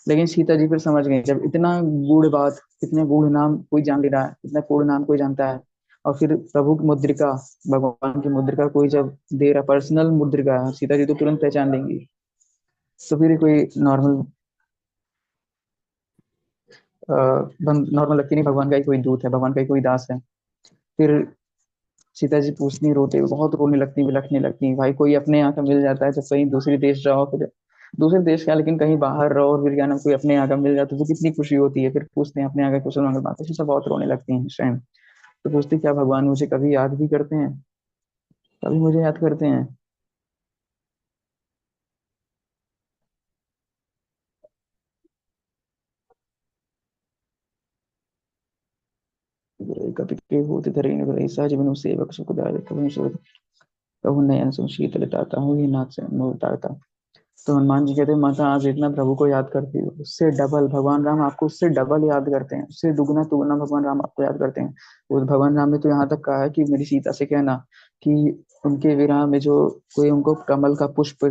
लेकिन सीता जी फिर समझ गई जब इतना गूढ़ बात, इतने गूढ़ नाम कोई जान ले रहा है, इतना पूर्ण नाम कोई जानता है, और फिर प्रभु की मुद्रिका, भगवान की मुद्रिका कोई जब दे रहा पर्सनल मुद्रिका, सीता जी तो तुरंत पहचान लेंगी। तो फिर ये कोई नॉर्मल नॉर्मल लगती नहीं, भगवान का ही कोई दूत है, भगवान का ही कोई दास है। फिर सीता जी पूछती रोते हुए बहुत रोने लगती बिलखने लगती भाई कोई अपने यहाँ का मिल जाता है, जब कहीं दूसरे देश जाओ, फिर दूसरे देश का लेकिन कहीं बाहर रहो और फिर क्या नाम कोई अपने यहाँ का मिल जाता है तो कितनी खुशी होती है। फिर पूछते हैं अपने यहाँ का कुशल मंगल, माता सीता बहुत रोने लगती हैं इस टाइम। तो पूछती क्या भगवान मुझे कभी याद भी करते हैं, कभी मुझे याद करते हैं। कभी के होते धरे न सहज बिनु सेवक सुखदायक, कबू नयन सुन शीतल ताता हूँ ये नाथ से मोह ताता। तो हनुमान जी कहते हैं माता आप जितना प्रभु को याद करती हो उससे डबल भगवान राम आपको उससे डबल याद करते हैं, उससे दुगना तुगना भगवान राम आपको याद करते हैं। उस भगवान राम ने तो यहाँ तक कहा है कि मेरी सीता से कहना कि उनके विरह में जो कोई उनको कमल का पुष्प,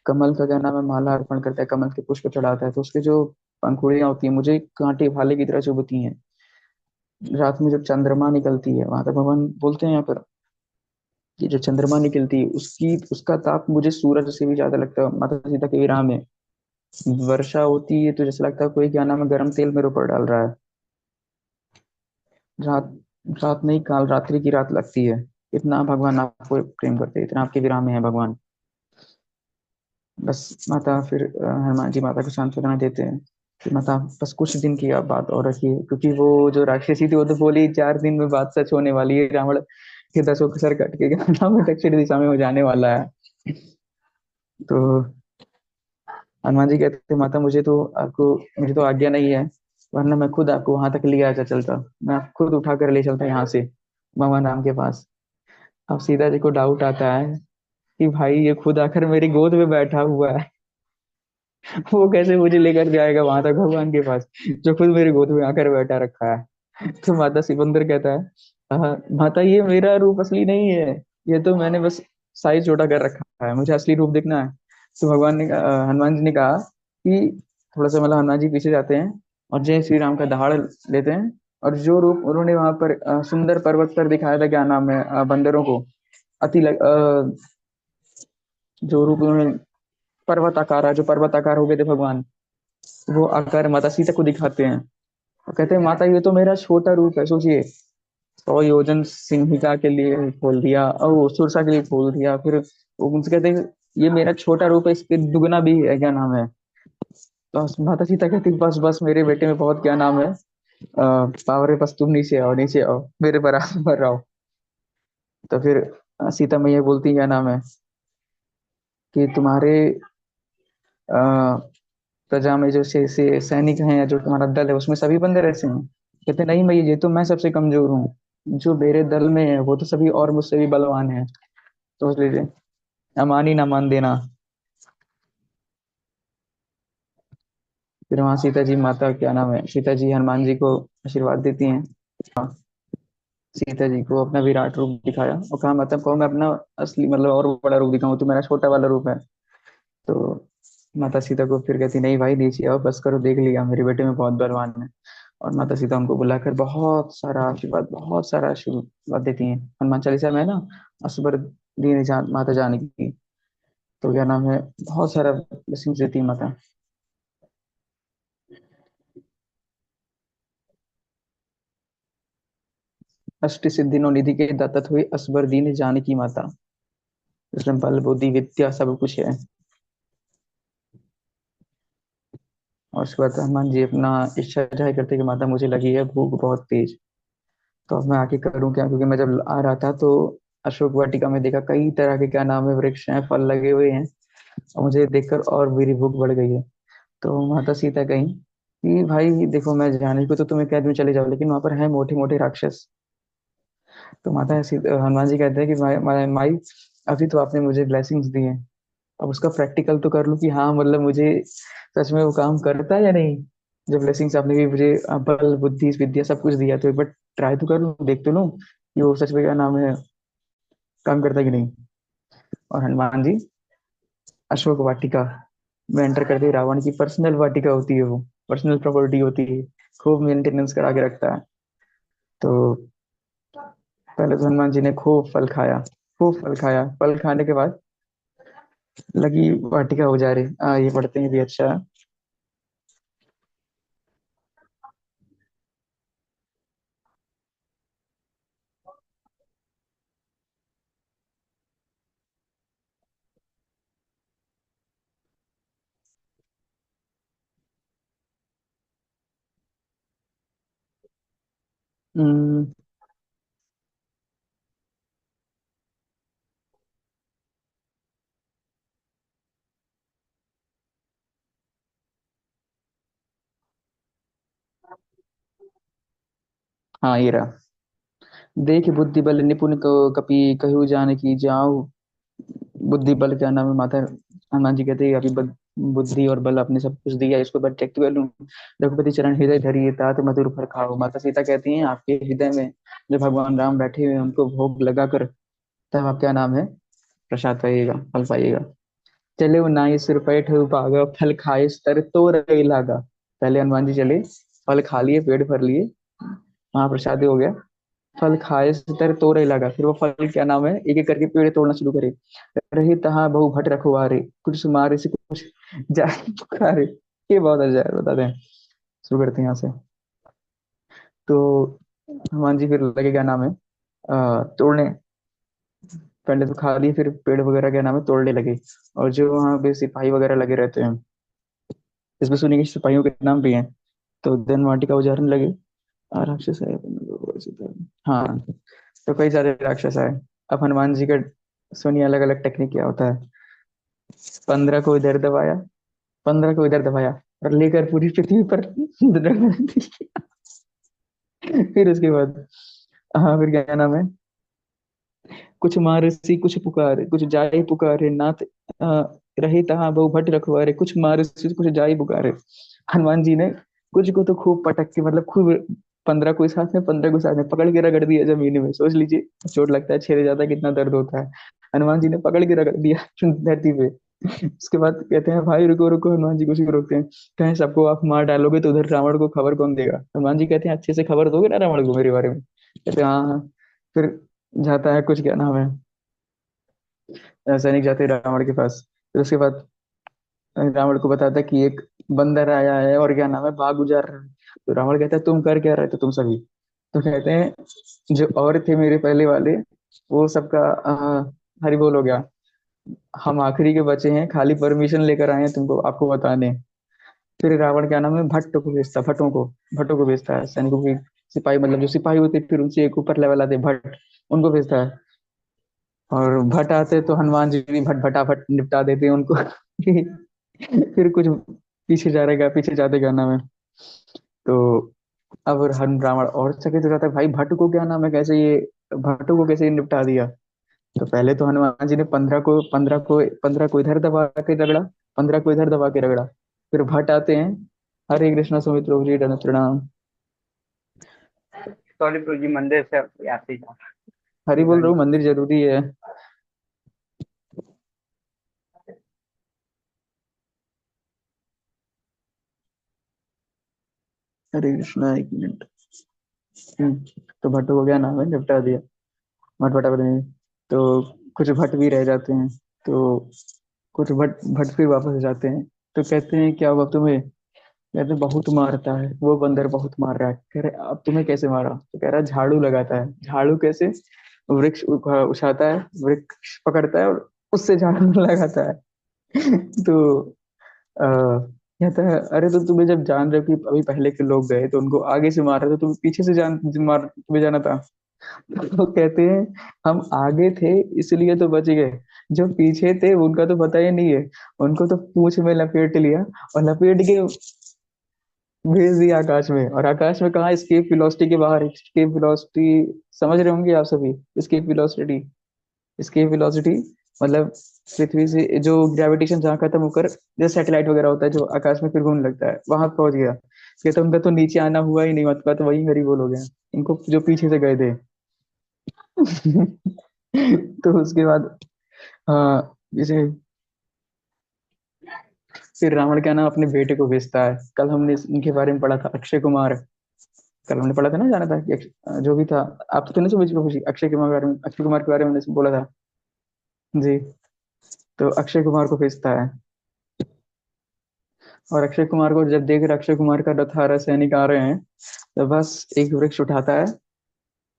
कमल का क्या नाम है माला अर्पण करता है, कमल के पुष्प चढ़ाता है तो उसके जो पंखुड़ियां होती है मुझे कांटे भाले की तरह चुभती हैं। रात में जब चंद्रमा निकलती है वहां तक भगवान बोलते हैं यहाँ पर कि जो चंद्रमा निकलती है उसकी उसका ताप मुझे सूरज से भी ज्यादा लगता है। माता सीता के विरह में वर्षा होती है तो जैसे लगता है कोई क्या नाम है गर्म तेल मेरे ऊपर डाल रहा है। रात रात नहीं काल रात्रि की रात लगती है। इतना भगवान आपको प्रेम करते हैं, इतना आपके विराम में है भगवान। बस माता फिर हनुमान जी माता को सांत्वना देते हैं कि माता बस कुछ दिन की आप बात और रखिए, क्योंकि वो जो राक्षसी थी वो तो बोली 4 दिन में बात सच होने वाली है, रावण के 10 सर कट के क्या नाम है दक्षिण दिशा में हो जाने वाला है। तो हनुमान जी कहते माता मुझे तो आज्ञा नहीं है, वरना मैं खुद आपको वहां तक ले आजा चलता, मैं आप खुद उठा कर ले चलता यहाँ से भगवान राम के पास। अब सीता जी को डाउट आता है कि भाई ये खुद आकर मेरी गोद में बैठा हुआ है, वो कैसे मुझे लेकर जाएगा वहां तक भगवान के पास जो खुद मेरी गोद में आकर बैठा रखा है। तो माता सिकंदर कहता है माता ये मेरा रूप असली नहीं है, ये तो मैंने बस साइज छोटा कर रखा है, मुझे असली रूप दिखना है। तो हनुमान जी ने कहा कि थोड़ा सा मतलब हनुमान जी पीछे जाते हैं और जय श्री राम का दहाड़ लेते हैं। और जो रूप उन्होंने वहां पर सुंदर पर्वत पर दिखाया था क्या नाम है बंदरों को जो रूप उन्होंने पर्वत आकार जो पर्वत आकार हो गए थे भगवान, वो आकार माता सीता को दिखाते हैं। वो कहते हैं माता ये तो मेरा छोटा रूप है, सोचिए। 100 योजन सिंहिका के लिए खोल दिया और वो सुरसा के लिए खोल दिया, फिर वो मुझसे कहते हैं ये मेरा छोटा रूप है, इसके दुगना भी है, क्या नाम है। तो माता सीता कहती बस बस मेरे बेटे में बहुत क्या नाम है पावर है, बस तुम नीचे आओ, नीचे आओ, मेरे बराबर आओ। तो फिर सीता मैया बोलती क्या नाम है कि तुम्हारे आ, प्रजा में जो से सैनिक हैं या जो तुम्हारा दल है उसमें सभी बंदे ऐसे हैं। कहते नहीं मैया ये तो मैं सबसे कमजोर हूँ, जो मेरे दल में है वो तो सभी और मुझसे भी बलवान है। सोच लीजिए, अमानी ना मान देना। फिर वहां सीता जी माता क्या नाम है, सीता जी हनुमान जी को आशीर्वाद देती हैं। हाँ, सीता जी को अपना विराट रूप दिखाया और कहा मतलब कहो मैं अपना असली मतलब और बड़ा रूप दिखाऊं तो मेरा छोटा वाला रूप है। तो माता सीता को फिर कहती नहीं भाई नीचे आओ, बस करो, देख लिया मेरे बेटे में बहुत बलवान है। और माता सीता उनको बुलाकर बहुत सारा आशीर्वाद देती हैं। हनुमान चालीसा में है ना, असबर दीन माता जानकी, तो क्या नाम है, बहुत सारा ब्लेसिंग्स देती है माता। अष्ट सिद्धि नौ निधि के दाता हुई असबर दीन जानकी माता, इसमें बल बुद्धि विद्या सब कुछ है। और उसके बाद हनुमान जी अपना इच्छा जाहिर करते कि माता मुझे लगी है भूख बहुत तेज, तो अब मैं आके करूँ क्या, क्योंकि मैं जब आ रहा था तो अशोक वाटिका में देखा कई तरह के क्या नाम है वृक्ष हैं, फल लगे हुए हैं, और मुझे देखकर और मेरी भूख बढ़ गई है। तो माता सीता कहीं कि भाई देखो मैं जाने को तो तुम्हें कह दूं चले जाओ, लेकिन वहां पर है मोटे मोटे राक्षस। तो हनुमान जी कहते हैं कि माई अभी तो आपने मुझे ब्लेसिंग्स दी हैं, अब उसका प्रैक्टिकल तो कर लूं कि हाँ मतलब मुझे सच में वो काम करता है या नहीं। जब ब्लेसिंग्स आपने भी मुझे बल बुद्धि विद्या सब कुछ दिया, तो एक बार ट्राई तो कर लूं, देख तो लूं कि वो सच में क्या नाम है काम करता है कि नहीं। और हनुमान जी अशोक वाटिका में एंटर करते ही, रावण की पर्सनल वाटिका होती है वो, पर्सनल प्रॉपर्टी होती है, खूब मेंटेनेंस करा के रखता है। तो पहले तो हनुमान जी ने खूब फल खाया, खूब फल खाया, फल खाने के बाद लगी वाटिका हो जा रही, ये पढ़ते हैं भी अच्छा। हम्म, हाँ ये रहा। देख बुद्धि बल निपुण को कपि कहु जान की जाऊं, बुद्धि बल क्या नाम है माता, हनुमान जी कहते हैं अभी बुद्धि और बल आपने सब कुछ दिया, इसको बस चेक कर लूं। रघुपति चरण हृदय धरिए तात मधुर फल खाओ, माता सीता कहती हैं आपके हृदय में जो भगवान राम बैठे हुए हैं उनको भोग लगाकर तब आप क्या नाम है प्रसाद पाइएगा, फल पाइएगा। चले वो नाई सिर पैठ भागा, फल खाए तर तो रही लागा। पहले हनुमान जी चले, फल खा लिए, पेट भर लिए, महाप्रसाद हो गया, फल खाए से तर तोड़े लगा, फिर वो फल क्या नाम है एक एक करके पेड़ तोड़ना शुरू करे। रही तहाँ बहु भट रखवारे, कुछ मारे से कुछ जाए पुकारे। ये बहुत अच्छा है, बताते हैं, शुरू करते हैं यहाँ से। तो हनुमान जी फिर लगे क्या नाम है तोड़ने, पहले तो खा लिए, फिर पेड़ वगैरह क्या नाम है तोड़ने लगे। और जो वहाँ पे सिपाही वगैरह लगे रहते हैं, इसमें सुनिए कि सिपाहियों के नाम भी हैं। तो देन वाटिका का उजारने लगे। राक्षस है हाँ, तो कई सारे राक्षस आए। अब हनुमान जी का सुनिए अलग अलग टेक्निक क्या होता है। 15 को इधर दबाया, 15 को इधर दबाया और लेकर पूरी पृथ्वी पर रगड़ दी। फिर उसके बाद हाँ फिर क्या नाम है, कुछ मारसी कुछ पुकारे, कुछ जाई पुकारे नाथ आ, रहे तहाँ बहु भट रखवारे, कुछ मारसी कुछ जाई पुकारे। हनुमान जी ने कुछ को तो खूब पटक के मतलब खूब 15 को इस हाथ में 15 को इस हाथ में पकड़ के रगड़ दिया जमीन में, सोच लीजिए चोट लगता है, छेड़े जाता है, कितना दर्द होता है। हनुमान जी ने पकड़ के रगड़ दिया धरती पे। उसके बाद कहते हैं भाई रुको रुको, हनुमान जी को उसी को रोकते हैं, कहें सबको आप मार डालोगे तो उधर रावण को खबर कौन देगा। हनुमान जी कहते हैं अच्छे से खबर दोगे ना रावण को मेरे बारे में। कहते हैं हाँ हाँ। फिर जाता है कुछ क्या नाम है सैनिक जाते हैं रावण के पास। फिर उसके बाद रावण को बताता है कि एक बंदर आया है और क्या नाम है बाग उजाड़ रहा है। तो रावण कहता है तुम कर क्या रहे थे तुम सभी? तो कहते हैं जो और थे मेरे पहले वाले, वो सबका हरि बोल हो गया, हम आखिरी के बचे हैं, खाली परमिशन लेकर आए हैं तुमको, आपको बताने। फिर रावण क्या नाम है, भट्टों को भेजता है, सैनिकों की, सिपाही मतलब जो सिपाही होते फिर उनसे एक ऊपर लेवल आते भट्ट, उनको भेजता है। और भट्ट आते तो हनुमान जी भी भट भटाभट निपटा देते हैं उनको। फिर कुछ पीछे जाते क्या नाम है। तो अब हन रावण और चकित हो जाता है, भाई भट्ट को क्या नाम है, कैसे ये भट्टों को कैसे ये निपटा दिया। तो पहले तो हनुमान जी ने 15 को इधर दबा के रगड़ा, 15 को इधर दबा के रगड़ा। फिर भट्ट आते हैं, हरे कृष्णा सुमित्रो जी प्रणाम। सॉरी प्रभु जी, मंदिर से आते ही था। हरि बोल रहा हूँ, मंदिर जरूरी है। हरे कृष्णा, एक मिनट। तो भट्टों को क्या नाम है, निपटा दिया, भट्ट भटा नहीं। तो कुछ भट्ट भी रह जाते हैं। तो कुछ भट्ट भट्ट फिर वापस जाते हैं। तो कहते हैं क्या हुआ तुम्हें? कहते हैं बहुत मारता है वो बंदर, बहुत मार रहा है। कह रहे अब तुम्हें कैसे मारा? तो कह रहा है झाड़ू लगाता है। झाड़ू कैसे? वृक्ष उठाता है, वृक्ष पकड़ता है और उससे झाड़ू लगाता है। तो आ, कहता है अरे तो तुम्हें जब जान रहे हो कि अभी पहले के लोग गए तो उनको आगे से मार रहे थे, तुम्हें पीछे से तुम्हें जाना था। तो कहते हैं हम आगे थे इसलिए तो बच गए, जो पीछे थे उनका तो पता ही नहीं है, उनको तो पूंछ में लपेट लिया और लपेट के भेज दिया आकाश में। और आकाश में कहाँ, स्केप वेलोसिटी के बाहर। स्केप वेलोसिटी समझ रहे होंगे आप सभी, स्केप वेलोसिटी। स्केप वेलोसिटी मतलब पृथ्वी से जो ग्रेविटेशन जहाँ खत्म होकर जो सैटेलाइट वगैरह होता है जो आकाश में फिर घूमने लगता है, वहां पहुंच गया। ये तो उनका तो नीचे आना हुआ ही नहीं, मतलब तो वही मेरी बोल हो गया, इनको जो पीछे से गए थे। तो उसके बाद जैसे फिर रावण क्या नाम अपने बेटे को भेजता है। कल हमने इनके बारे में पढ़ा था, अक्षय कुमार। कल हमने पढ़ा था ना, जाना था कि जो भी था, आप तो थे ना सुबह अक्षय कुमार के बारे में, अक्षय कुमार के बारे में हमने बोला था जी। तो अक्षय कुमार को भेजता है। और अक्षय कुमार को जब देख रहे अक्षय कुमार का रथ आ रहा है, सैनिक आ रहे हैं, तो बस एक वृक्ष उठाता है,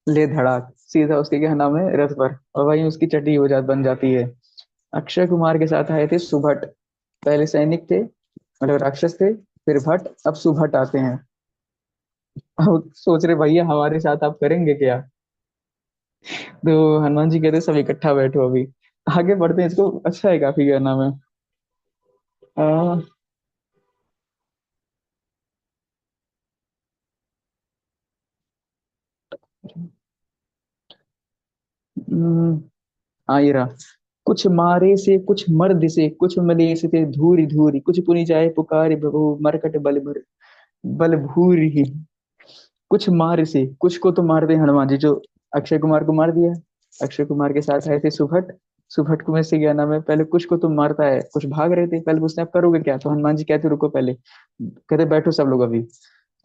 ले धड़ाक सीधा उसके क्या नाम है रथ पर, और वहीं उसकी चटी बन जाती है। अक्षय कुमार के साथ आए थे सुभट, पहले सैनिक थे मतलब राक्षस थे, फिर भट्ट, अब सुभट आते हैं। अब सोच रहे भैया हमारे साथ आप करेंगे क्या? तो हनुमान जी कहते सब इकट्ठा बैठो अभी, आगे बढ़ते हैं, इसको अच्छा है काफी, क्या नाम है आ, हम्म, ये रहा। कुछ मारे से कुछ मर्द से कुछ मले से थे धूरी धूरी, कुछ पुनि जाए पुकार प्रभु मरकट बल भूरी। कुछ मार से, कुछ को तो मार दे हनुमान जी, जो अक्षय कुमार को मार दिया। अक्षय कुमार के साथ आए थे सुभट, सुभट को में से क्या नाम है, पहले कुछ को तो मारता है, कुछ भाग रहे थे, पहले पूछते आप करोगे क्या, तो हनुमान जी कहते रुको पहले, कहते बैठो सब लोग अभी।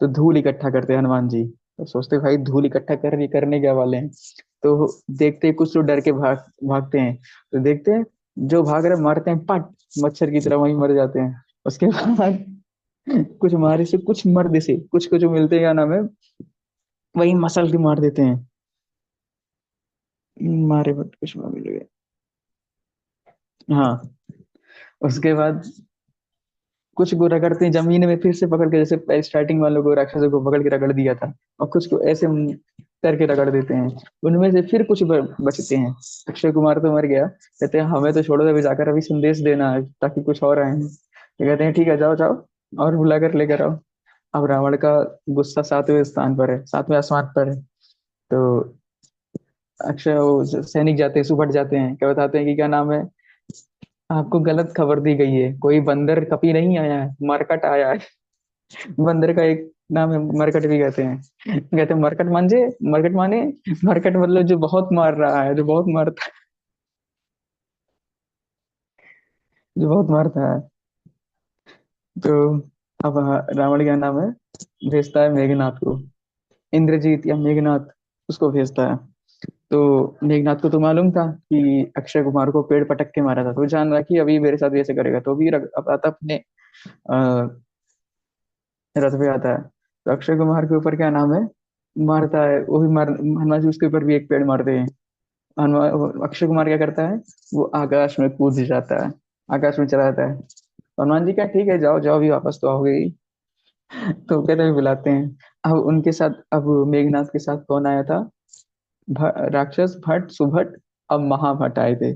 तो धूल इकट्ठा करते हैं हनुमान जी। तो सोचते भाई धूल इकट्ठा करने क्या वाले हैं। तो देखते हैं कुछ तो डर के भागते हैं। तो देखते हैं जो भाग रहे मारते हैं पट, मच्छर की तरह वहीं मर जाते हैं। उसके बाद कुछ मारे से कुछ मर्द से कुछ को जो मिलते हैं क्या नाम है, वही मसल के मार देते हैं। मारे बट कुछ मिल गए। हाँ, उसके बाद कुछ को रगड़ते हैं जमीन में फिर से पकड़ के, जैसे स्टार्टिंग वालों को राक्षसों को पकड़ के रगड़ दिया था, और कुछ को ऐसे करके रगड़ देते हैं। उनमें से फिर कुछ बचते हैं। अक्षय कुमार तो मर गया, कहते हैं हमें तो छोड़ो, अभी जाकर अभी संदेश देना है ताकि कुछ और आए हैं। तो कहते हैं ठीक है जाओ जाओ, और बुलाकर लेकर आओ। अब रावण का गुस्सा 7वें स्थान पर है, 7वें आसमान पर है। तो अक्षय वो सैनिक जाते हैं, सुबह जाते हैं, क्या बताते हैं कि क्या नाम है, आपको गलत खबर दी गई है, कोई बंदर कपी नहीं आया है, मरकट आया है। बंदर का एक नाम है मरकट भी कहते हैं। कहते हैं मरकट मांझे, मरकट माने, मरकट मतलब जो बहुत मार रहा है, जो बहुत मारता है, जो बहुत मारता है। तो अब रावण क्या नाम है, भेजता है मेघनाथ को, इंद्रजीत या मेघनाथ, उसको भेजता है। तो मेघनाथ को तो मालूम था कि अक्षय कुमार को पेड़ पटक के मारा था, तो वो जान रहा कि अभी मेरे साथ ऐसे करेगा, तो भी अब आता अपने रथ पे आता है। तो अक्षय कुमार के ऊपर क्या नाम है, मारता है वो भी मार, हनुमान जी उसके ऊपर भी एक पेड़ मारते हैं। हनुमान अक्षय कुमार क्या करता है, वो आकाश में कूद जाता है, आकाश में चला जाता है। हनुमान जी क्या, ठीक है जाओ जाओ, भी वापस तो आओगे ही। तो कहते हैं बुलाते हैं। अब उनके साथ, अब मेघनाथ के साथ कौन आया था, राक्षस भट्ट सुभट, अब महाभट्ट आए थे।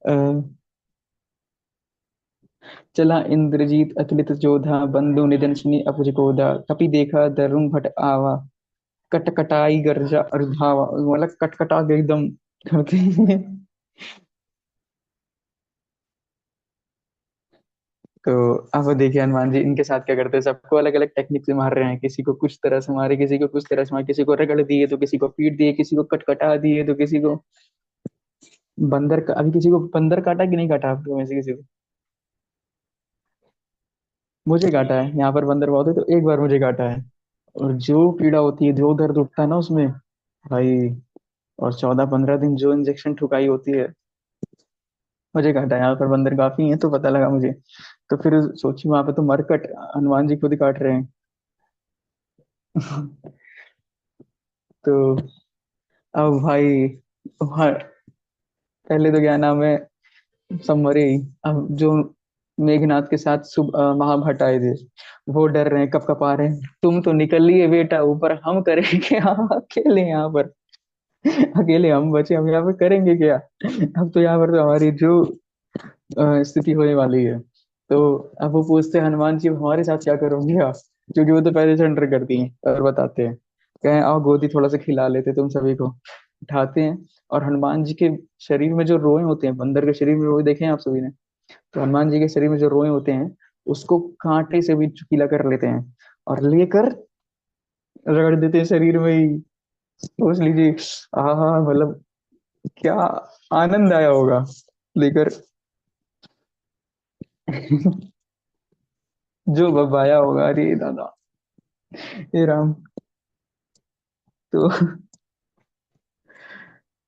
अ, चला इंद्रजीत अतुलित जोधा, बंधु निधन सुनी अपुज गोधा, कपि देखा दरुण भट आवा, कटकटाई गर्जा और धावा, मतलब कटकटा के एकदम करते हैं। तो अब देखिए हनुमान जी इनके साथ क्या करते हैं, सबको अलग अलग टेक्निक से मार रहे हैं, किसी को कुछ तरह से मारे, किसी को कुछ तरह से मारे, किसी को रगड़ दिए तो किसी को पीट दिए, किसी को कटकटा दिए तो किसी को बंदर का, अभी किसी को बंदर काटा कि नहीं काटा आपको में से किसी को? मुझे काटा है, यहाँ पर बंदर बहुत है तो एक बार मुझे काटा है। और जो पीड़ा होती है, जो दर्द उठता है ना उसमें भाई, और 14-15 दिन जो इंजेक्शन ठुकाई होती है, मुझे काटा है। यहाँ पर बंदर काफी है तो पता लगा मुझे। तो फिर सोची वहां पे तो मरकट हनुमान जी खुद ही काट रहे हैं। तो अब भाई, वहाँ पहले तो क्या नाम है, सब मरे ही। अब जो मेघनाथ के साथ महाभट्ट आए थे, वो डर रहे हैं, कब कब आ रहे हैं, तुम तो निकल लिए बेटा ऊपर, हम करेंगे क्या अकेले यहाँ पर, अकेले हम बचे, हम यहाँ पर करेंगे क्या। अब तो यहाँ पर तो हमारी जो स्थिति होने वाली है। तो अब वो पूछते हैं हनुमान जी हमारे साथ क्या करोगे आप, क्योंकि वो तो पहले सरेंडर करती हैं और बताते हैं, कहें आओ गोदी थोड़ा सा खिला लेते तुम सभी को, उठाते हैं। और हनुमान जी के शरीर में जो रोए होते हैं, बंदर के शरीर में रोए देखे हैं आप सभी ने, तो हनुमान जी के शरीर में जो रोए होते हैं उसको कांटे से भी चुकीला कर लेते हैं और लेकर रगड़ देते हैं शरीर में ही। सोच लीजिए, आहा मतलब क्या आनंद आया होगा लेकर। जो बबाया होगा, अरे दादा, हे राम। तो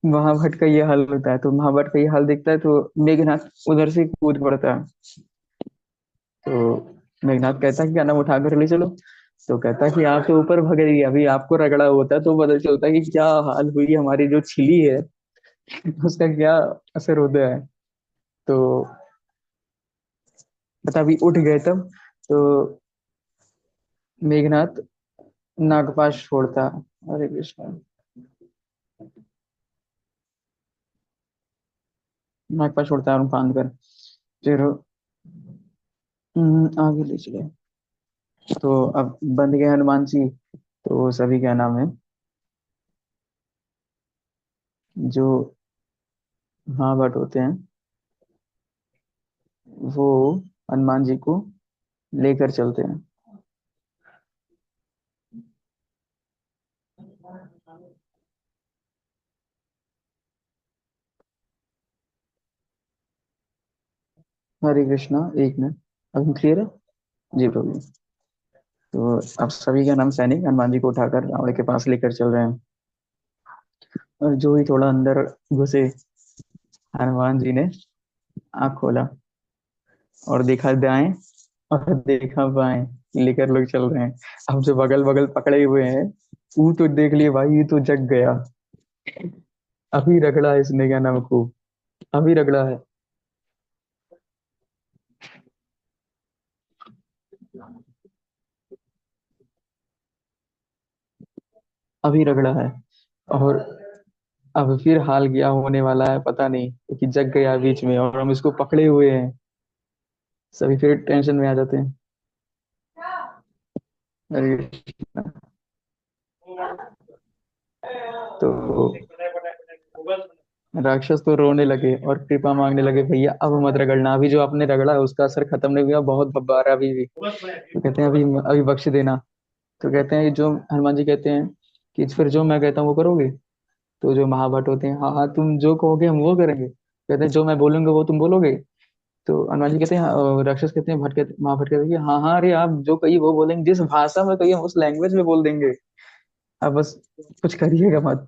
महाभट्ट का ये हाल होता है, तो महाभट्ट का ये हाल देखता है तो मेघनाथ उधर से कूद पड़ता है। तो मेघनाथ कहता है कि क्या नाम, उठा कर ले चलो। तो कहता है कि आप तो ऊपर भग रही है, अभी आपको रगड़ा होता है तो पता चलता है कि क्या हाल हुई, हमारी जो छिली है उसका क्या असर होता है। तो पता अभी उठ गए तब, तो मेघनाथ नागपाश छोड़ता, हरे कृष्ण, नागपाश छोड़ता है और बांध कर फिर आगे ले चले। तो अब बंध गए हनुमान जी। तो सभी क्या नाम है, जो महाभट्ट होते हैं वो हनुमान जी को लेकर चलते हैं। हरे कृष्णा, एक मिनट, अभी क्लियर है जी प्रभु। तो अब सभी का नाम सैनिक हनुमान जी को उठाकर रावण के पास लेकर चल रहे हैं। और जो ही थोड़ा अंदर घुसे, हनुमान जी ने आंख खोला और देखा दाएं और देखा बाएं, लेकर लोग चल रहे हैं। अब जो बगल बगल पकड़े हुए हैं, वो तो देख लिए भाई, ये तो जग गया, अभी रगड़ा है इसने, क्या नाम, खूब अभी रगड़ा है, अभी रगड़ा है। और अब फिर हाल क्या होने वाला है पता नहीं, क्योंकि जग गया बीच में और हम इसको पकड़े हुए हैं। सभी फिर टेंशन में आ जाते हैं। अरे, तो राक्षस तो रोने लगे और कृपा मांगने लगे, भैया अब मत रगड़ना, अभी जो आपने रगड़ा है उसका असर खत्म नहीं हुआ, बहुत बब्बार है अभी भी। तो कहते हैं अभी अभी बख्श देना। तो कहते हैं जो हनुमान जी कहते हैं कि फिर जो मैं कहता हूँ वो करोगे। तो जो महाभट्ट होते हैं, हाँ हाँ तुम जो कहोगे हम वो करेंगे। कहते हैं जो मैं बोलूंगा वो तुम बोलोगे। तो हनुमान जी कहते हैं राक्षस कहते हैं, भट्ट कहते, महाभट्ट कहते हैं कि हाँ हाँ, अरे आप जो कहिए वो बोलेंगे, जिस भाषा में कहिए हम उस लैंग्वेज में बोल देंगे, आप बस कुछ करिएगा मत।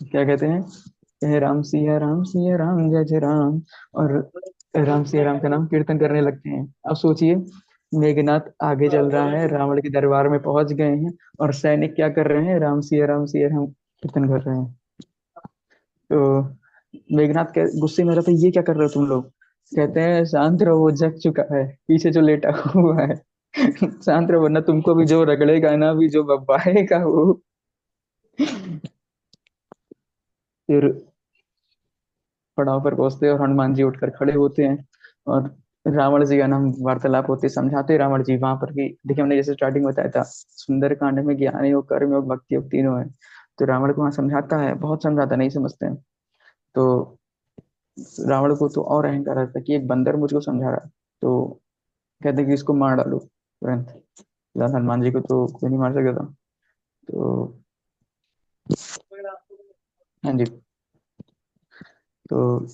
क्या कहते हैं, कहे राम सिया राम, सिया राम जय जय राम। और राम सिया राम का नाम कीर्तन करने लगते हैं। अब सोचिए, मेघनाथ आगे चल रहा है, रावण के दरबार में पहुंच गए हैं, और सैनिक क्या कर रहे हैं? राम सिया राम कीर्तन कर रहे हैं। तो मेघनाथ के गुस्से में रहते, ये क्या कर रहे हो तुम लोग? कहते हैं शांत रहो, वो जग चुका है, पीछे जो लेटा हुआ है। शांत रहो, वरना तुमको भी जो रगड़ेगा ना, भी जो बब्बाएगा वो। फिर पड़ाव पर पहुंचते हैं और हनुमान जी उठकर खड़े होते हैं, और रावण जी का नाम वार्तालाप होते समझाते हैं रावण जी वहां पर कि देखिए, हमने जैसे स्टार्टिंग में बताया था, सुंदर कांड में ज्ञान योग, कर्म योग, भक्ति योग तीनों है। तो रावण को वहां समझाता है, बहुत समझाता, नहीं समझते हैं। तो रावण को तो और अहंकार आता है कि एक बंदर मुझको समझा रहा है, तो कहते हैं कि इसको मार डालो तुरंत। फिलहाल हनुमान जी को तो कोई नहीं मार सका था। तो हाँ जी। तो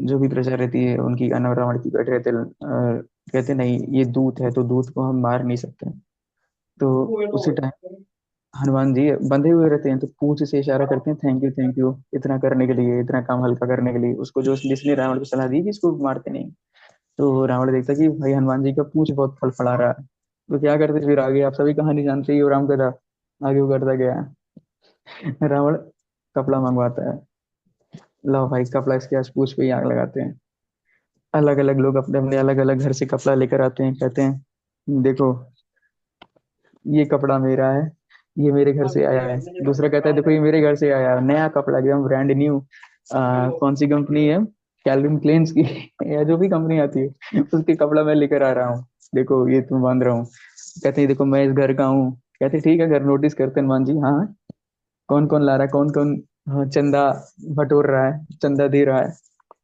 जो भी प्रजा रहती है उनकी, अनवर रावण की बैठ रहते कहते नहीं, ये दूत है, तो दूत को हम मार नहीं सकते। तो उसी टाइम हनुमान जी बंधे हुए रहते हैं, तो पूंछ से इशारा करते हैं, थैंक यू इतना करने के लिए, इतना काम हल्का करने के लिए, उसको जो जिसने रावण को सलाह दी कि इसको मारते नहीं। तो रावण देखता कि भाई हनुमान जी का पूंछ बहुत फड़फड़ा रहा है। तो क्या करते फिर आगे, आप सभी कहानी जानते ही हो, राम कथा आगे वो करता गया। रावण कपड़ा मंगवाता है, लो भाई कपड़ा, इसके आज पूंछ पे ही आग लगाते हैं। अलग अलग लोग अपने अपने अलग अलग घर से कपड़ा लेकर आते हैं, कहते हैं देखो ये कपड़ा मेरा है, ये मेरे घर से आया है। दूसरा कहता है देखो ये मेरे घर से आया है, नया कपड़ा एकदम ब्रांड न्यू, कौन सी कंपनी है, कैल्विन क्लेन्स की, या जो भी कंपनी आती है उसके कपड़ा मैं लेकर आ रहा हूँ, देखो ये तुम बांध रहा हूँ। कहते हैं देखो मैं इस घर का हूँ। कहते ठीक है, घर नोटिस करते हैं हनुमान जी, हाँ कौन कौन ला रहा है, कौन कौन, हाँ, चंदा बटोर रहा है, चंदा दे रहा है,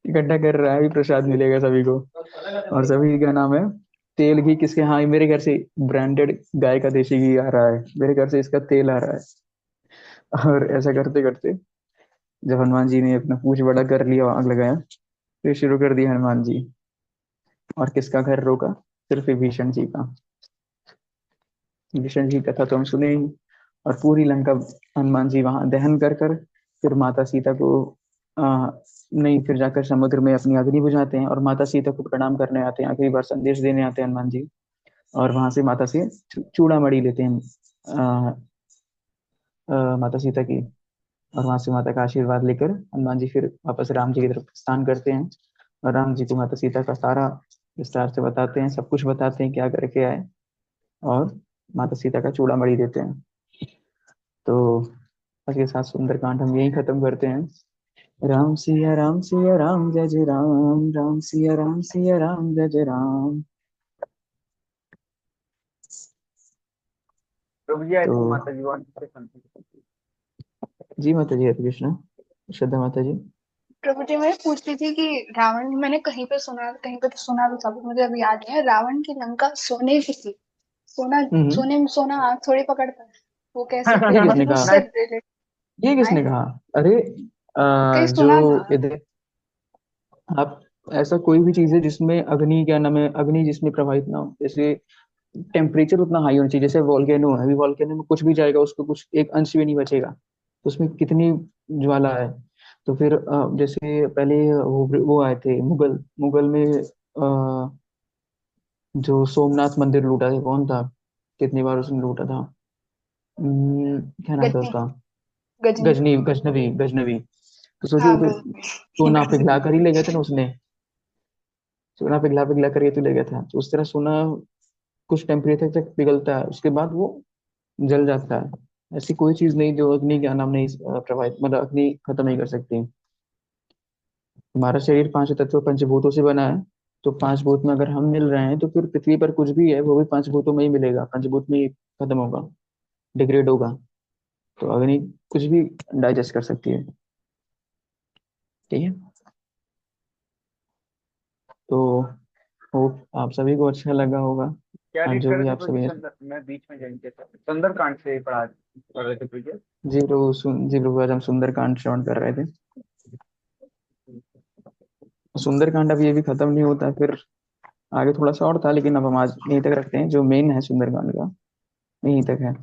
इकट्ठा कर रहा है, अभी प्रसाद मिलेगा सभी को। और सभी का नाम है, तेल घी किसके, हाँ ये मेरे घर से ब्रांडेड गाय का देसी घी आ रहा है, मेरे घर से इसका तेल आ रहा है। और ऐसा करते करते जब हनुमान जी ने अपना पूंछ बड़ा कर लिया, आग लगाया, फिर शुरू कर दिया हनुमान जी। और किसका घर रोका? सिर्फ विभीषण जी का। विभीषण जी की कथा तो हम सुने ही। और पूरी लंका हनुमान जी वहां दहन कर कर फिर माता सीता को नहीं, फिर जाकर समुद्र में अपनी अग्नि बुझाते हैं, और माता सीता को प्रणाम करने आते हैं, आखिरी बार संदेश देने आते हैं हनुमान जी। और वहां से माता से चूड़ामणि लेते हैं, अ, माता सीता की। और वहां से माता का आशीर्वाद लेकर हनुमान जी फिर वापस राम जी की तरफ प्रस्थान करते हैं, और राम जी को माता सीता का सारा विस्तार से बताते हैं, सब कुछ बताते हैं क्या करके आए, और माता सीता का चूड़ामणि देते हैं। तो इसके साथ सुंदरकांड हम यही खत्म करते हैं। राम सिया राम जय जय राम, राम सिया राम जय जय राम। प्रभु जी आई तो थिंक माता जी want to say something. जी माता जी, हरे कृष्णा, श्रद्धा माता जी। प्रभु जी मैं पूछ रही थी कि रावण, मैंने कहीं पे सुना, कहीं पे तो सुना तो सब मुझे अभी याद है, रावण की लंका सोने की थी। सोना, हम्म। सोने में सोना आग थोड़ी पकड़ता है, वो कैसे ये फिर किसने कहा? उससे रिलेटेड ये किसने आए, कहा? अरे कहीं जो सुना था। इधर आप, ऐसा कोई भी चीज है जिसमें अग्नि, क्या नाम है, अग्नि जिसमें प्रवाहित ना हो, जैसे टेम्परेचर उतना हाई होना चाहिए, जैसे वॉल्केनो है, अभी वॉल्केनो में कुछ भी जाएगा उसको कुछ एक अंश भी नहीं बचेगा, तो उसमें कितनी ज्वाला है। तो फिर जैसे पहले वो आए थे मुगल, मुगल में जो सोमनाथ मंदिर लूटा था, कौन था, कितनी बार उसने लूटा था? क्या नाम था गजनी, उसका? गजनी। गजनी, गजनवी, गजनवी। तो सोचिए हाँ वो तो गजनी। सोना पिघला गजनी। कर ही ले गया था ना उसने, सोना पिघला पिघला कर ये तो ले गया था। तो उस तरह सोना कुछ टेम्परेचर तक पिघलता है, उसके बाद वो जल जाता है। ऐसी कोई चीज नहीं जो अग्नि का नाम नहीं प्रभावित, मतलब अग्नि खत्म नहीं कर सकती। हमारा शरीर पांच तत्व पंचभूतों से बना है, तो पांच भूत में अगर हम मिल रहे हैं, तो फिर पृथ्वी पर कुछ भी है वो भी पांच भूतों में ही मिलेगा, पंचभूत में ही खत्म होगा, डिग्रेड होगा। तो अग्नि कुछ भी डाइजेस्ट कर सकती है। ठीक है। तो होप आप सभी को अच्छा लगा होगा, क्या आज रीड जो कर भी रहे थे आप प्रभु जी? सभी। मैं बीच में ज्वाइन किया था, सुंदरकांड से पढ़ रहे थे प्रभु जी। जी प्रभु, आज हम सुंदरकांड श्रवण कर रहे थे। सुंदरकांड अब ये भी खत्म नहीं होता, फिर आगे थोड़ा सा और था, लेकिन अब हम आज यहीं तक रखते हैं, जो मेन है सुंदरकांड का यहीं तक है।